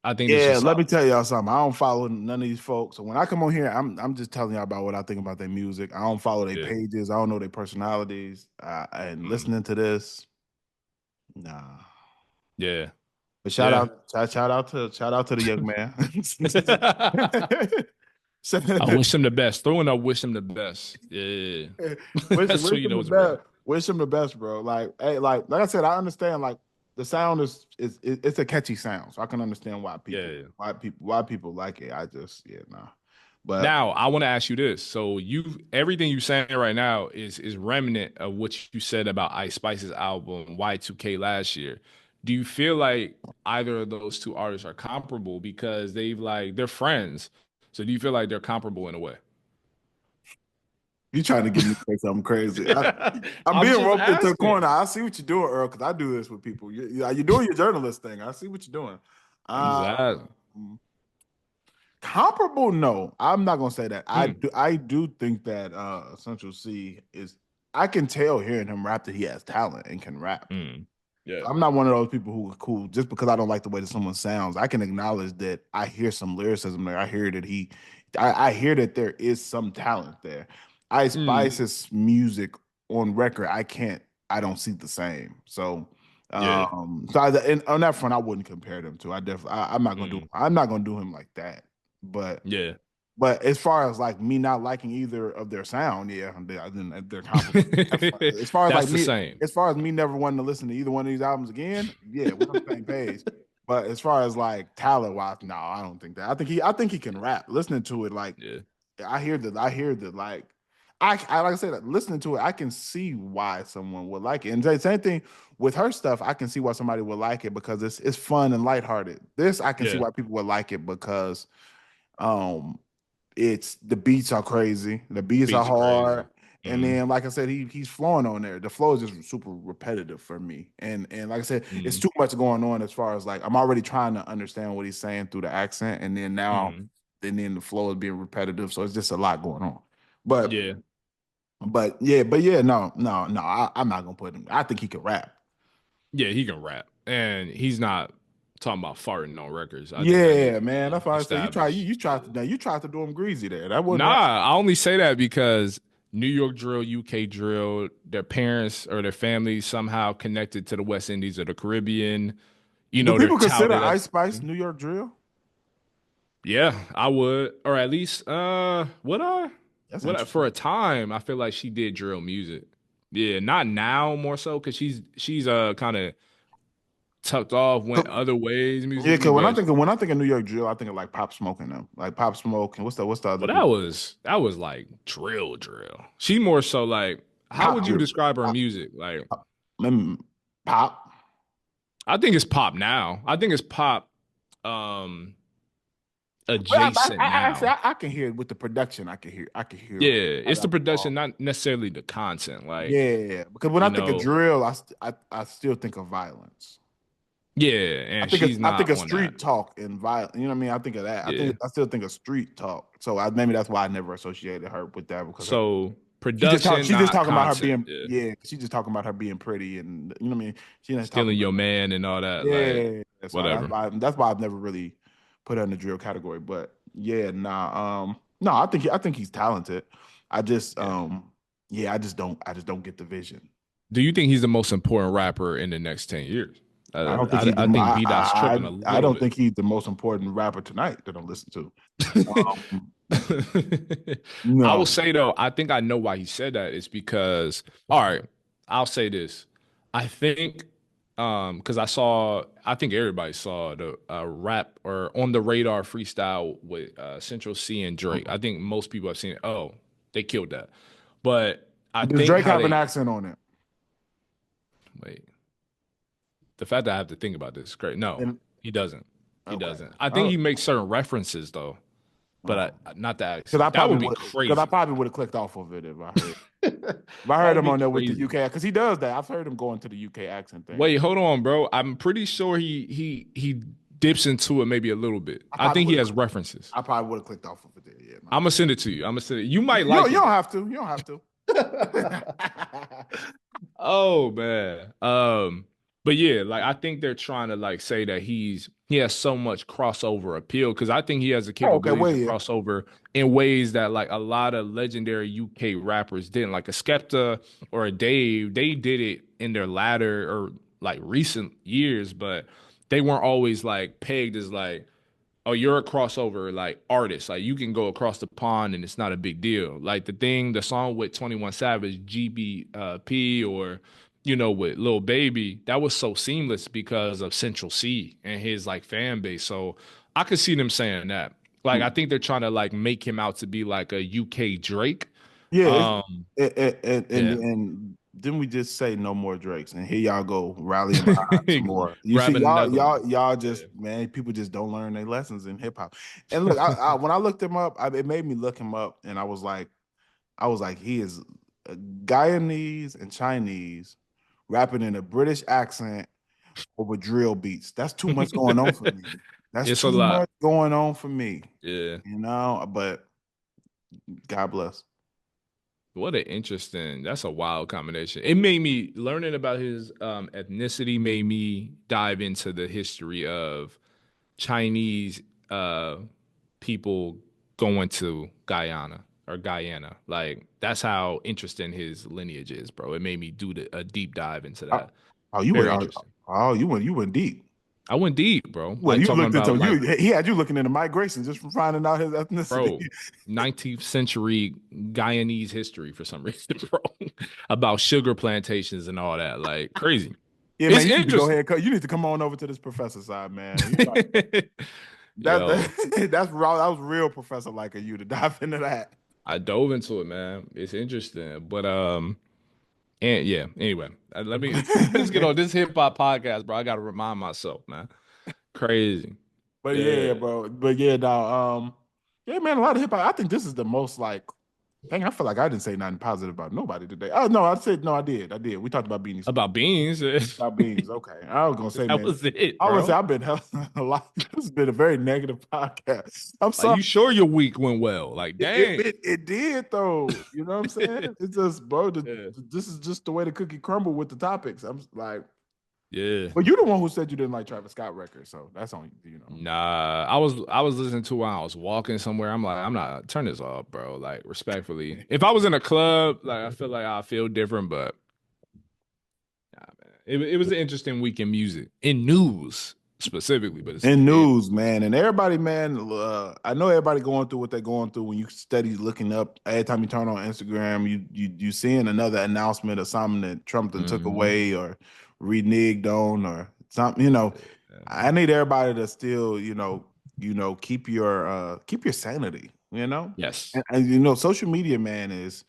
I think this Yeah, was let me solid. tell y'all something. I don't follow none of these folks. So when I come on here, I'm just telling y'all about what I think about their music. I don't follow their Yeah. pages. I don't know their personalities. And Mm. listening to this, nah. Yeah. But Yeah. shout out to the young man. I wish him the best. Throwing up, wish him the best. Yeah. That's Wish what you him know the is real. best. Wish him the best, bro. Like, hey, like I said, I understand. Like, the sound it's a catchy sound, so I can understand Yeah. why people like it. I just yeah, nah. But Now, I want to ask you this. So you everything you're saying right now is remnant of what you said about Ice Spice's album Y2K last year. Do you feel like either of those two artists are comparable because they're friends? So do you feel like they're comparable in a way? you trying to get me to say something crazy. I'm I'm being just roped into a corner. asking. I see what you're doing, Earl, because I do this with people. You're doing your journalist thing. I see what you're doing. I'm just Uh, asking. Comparable, no. I'm not gonna say that. Mm, I do think that Central C is I can tell hearing him rap that he has talent and can rap. mm. Yeah. I'm not one of those people who are cool just because I don't like the way that someone sounds. I can acknowledge that I hear some lyricism there. I hear that I hear that there is some talent there. I Mm. Spice's music on record, I don't see the same. So, Yeah. and on that front, I wouldn't compare them to. Mm. I'm not gonna do him like that. But Yeah. as far as like me not liking either of their sound, yeah, they're comparable. As far as That's like the me, same. as far as me never wanting to listen to either one of these albums again, yeah, we're on the same page. But as far as like talent wise, no, I don't think that. I think he can rap. Listening to it, like Yeah. I hear that, like I like I said, like, listening to it, I can see why someone would like it. And the same thing with her stuff, I can see why somebody would like it because it's fun and lighthearted. This I can see Yeah. why people would like it because um it's the beats are crazy, the beats are Beats are hard, crazy. and Mm, then like I said, he's flowing on there. The flow is just super repetitive for me, and like I said, it's mm, too much going on as far as like I'm already trying to understand what he's saying through the accent, and then now mm. and then the flow is being repetitive, so it's just a lot going on. But Yeah. no, I'm not gonna put him. I think he can rap. Yeah, he can rap. And he's not talking about farting on records. I think that needs Yeah, to man. be That's why I say established. you tried to do him greasy there. That wasn't right. Nah, I only say that because New York drill, UK drill, their parents or their families somehow connected to the West Indies or the Caribbean. Do They're people consider touted Ice as Spice New York drill? yeah, I would. Or at least would I? That's Would I, for interesting. a time, I feel like she did drill music. Yeah, not now more so because she's kind of tucked off, went other ways Yeah, musically, because but when I think of New York drill, I think of like Pop Smoke and them, like Pop Smoke and what's the other well, people? that was like drill. She more so like, how Pop would you drill, describe her pop, music? Like, pop, mm, pop. I think it's pop now. I think it's pop um Well, adjacent actually, now. I can hear it with the production. I can hear. Yeah, I it's the got the ball. production, not necessarily the content. Like, Yeah, because when I you think of know, drill, I still think of violence. yeah, and she's I think not of on that. street talk and violence. You know what I mean? I think of that. Yeah. I still think of street talk. So maybe that's why I never associated her with that because So production, she just not talking about her content. being Yeah. yeah. She just talking about her being pretty and you know what I mean. She not talking Stealing about your man and all that. Like, yeah. So whatever. that's why I've never really put her in the drill category. But yeah, nah. No, I think he's talented. I just Yeah. I just don't get the vision. Do you think he's the most important rapper in the next 10 years? I don't think I think B Dot's tripping a I little don't bit. think he's the most important rapper tonight that I listen to. Um, I will no. say though, I think I know why he said that. It's because, all right, I'll say this. I think because I think everybody saw the rap or on the radar freestyle with Central C and Drake. I think most people have seen it. Oh, they killed that. But I Does think Drake how have an they accent on it? wait, the fact that I have to think about this is great. No, And he doesn't. He okay. doesn't. I think Oh, he makes certain references though, but not the because accent. That would be I crazy. probably would have clicked off of it if I heard. I That heard would him be on there with the crazy. UK because he does that. I've heard him going to the UK accent thing. Wait, hold on, bro. I'm pretty sure he dips into it maybe a little bit. I I probably think he would has have. references. I probably would have clicked off of it there. Yeah, my I'm gonna bad. send it to you. I'm gonna send it. You You might don't, like you it don't though. have to. You don't have to. Oh man. But yeah, like I think they're trying to like say that he has so much crossover appeal because I think he has the Oh, okay. capabilities Well, to yeah. cross over in ways that like a lot of legendary UK rappers didn't. Like a Skepta or a Dave, they did it in their latter or like recent years, but they weren't always like pegged as like, oh, you're a crossover like artist. Like you can go across the pond and it's not a big deal. Like the song with 21 Savage, GBP, or with Lil Baby, that was so seamless because of Central Cee and his like fan base. So I could see them saying that. Like I think they're trying to like make him out to be like a UK Drake. Yeah, Um, yeah. and then we just say no more Drakes, and here y'all go rallying behind some more. You see, Grabbing another one. y'all Yeah. just man, people just don't learn their lessons in hip hop. And look, when I looked him up, it made me look him up, and I was like, he is Guyanese and Chinese rapping in a British accent over drill beats. That's too much going on for me. That's It's a too lot. much going on for me, Yeah. But God bless. What an interesting, that's a wild combination. It made me learning about his ethnicity made me dive into the history of Chinese people going to Guyana. Like that's how interesting his lineage is, bro. It made me do a deep dive into Oh, that. oh, you went. Very interesting. You went deep. I went deep, bro. Well, Like you talking looked about into like, you. He had you looking into migration just from finding out his ethnicity. bro, 19th century Guyanese history for some reason, bro, about sugar plantations and all that. Like crazy. Yeah, It's man, you need to go interesting. ahead. You need to come on over to this professor side, man. Yo, That's raw. That was real professor like of you to dive into that. I dove into it, man. It's interesting. But and yeah, anyway, let me let's get on this hip hop podcast, bro. I gotta remind myself, man. Crazy. But yeah, Yeah. bro. But yeah, dog. Yeah, man. A lot of hip hop. I think this is the most like. Dang, I feel like I didn't say nothing positive about nobody today. Oh no, I said no. I did. I did. We talked about Beanie About beans. about beans. Okay, I was gonna say, That man. was it, I was gonna say bro. I've been a lot. This has been a very negative podcast. I'm Like sorry. you sure your week went well? Like, dang. It did though. You know what I'm saying? It's just, bro. Yeah. This is just the way the cookie crumble with the topics. I'm like, Yeah. but you're the one who said you didn't like Travis Scott records, so that's on you. You know. Nah, I was listening to while I was walking somewhere. I'm like, I'm not turn this off, bro. Like respectfully. If I was in a club, like I feel like I feel different, but nah, man. It was an interesting week in music. In news specifically, but In it news, man, and everybody, man. I know everybody going through what they're going through. When you study looking up, every time you turn on Instagram, you seeing another announcement or something that Trump done took mhm. away or reneged on or something. Yeah. I need everybody to still, keep your sanity. Yes. And social media, man, is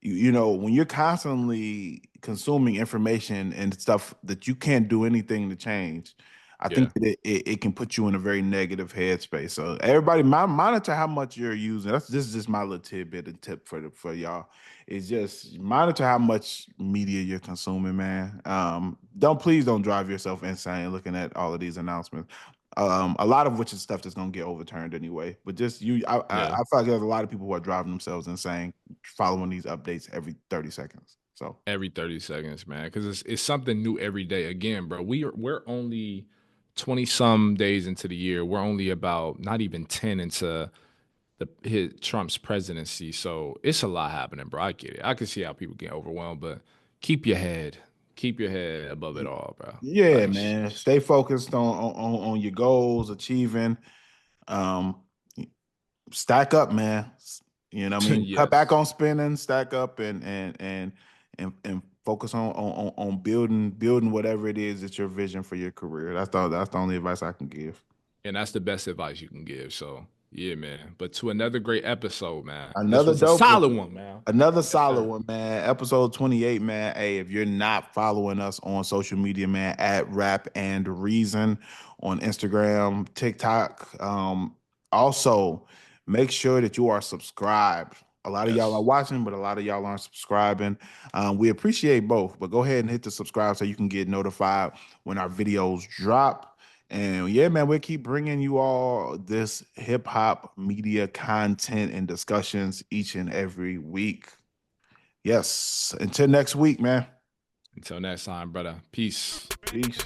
when you're constantly consuming information and stuff that you can't do anything to change. I Yeah. think that it can put you in a very negative headspace. So everybody monitor how much you're using. This is just my little tidbit and tip for y'all. Is just monitor how much media you're consuming, man. Please don't drive yourself insane looking at all of these announcements. A lot of which is stuff that's gonna get overturned anyway. But just I Yeah. feel like there's a lot of people who are driving themselves insane following these updates every 30 seconds. So Every 30 seconds, man. Because it's something new every day. Again, bro, we're only 20 some days into the year. We're only about not even 10 into Trump's presidency. So it's a lot happening, bro. I get it. I can see how people get overwhelmed, but keep your head, keep your head above it all, bro. yeah, Like, man. Stay focused on your goals, achieving. Um, Stack up, man. You know what I mean? Cut back yes, on spending, stack up and focus on building whatever it is that's your vision for your career. That's the only advice I can give. and that's the best advice you can give. So yeah, man. But to another great episode, man. This Another was a dope one. solid one, man. Another Yes, solid sir. one, man. Episode 28, man. Hey, if you're not following us on social media, man, at Rap and Reason on Instagram, TikTok. Also, make sure that you are subscribed A lot of y'all are watching, but a lot of y'all aren't subscribing. We appreciate both, but go ahead and hit the subscribe so you can get notified when our videos drop. And yeah, man, we'll keep bringing you all this hip hop media content and discussions each and every week. Yes. Until next week, man. Until next time, brother. Peace. Peace.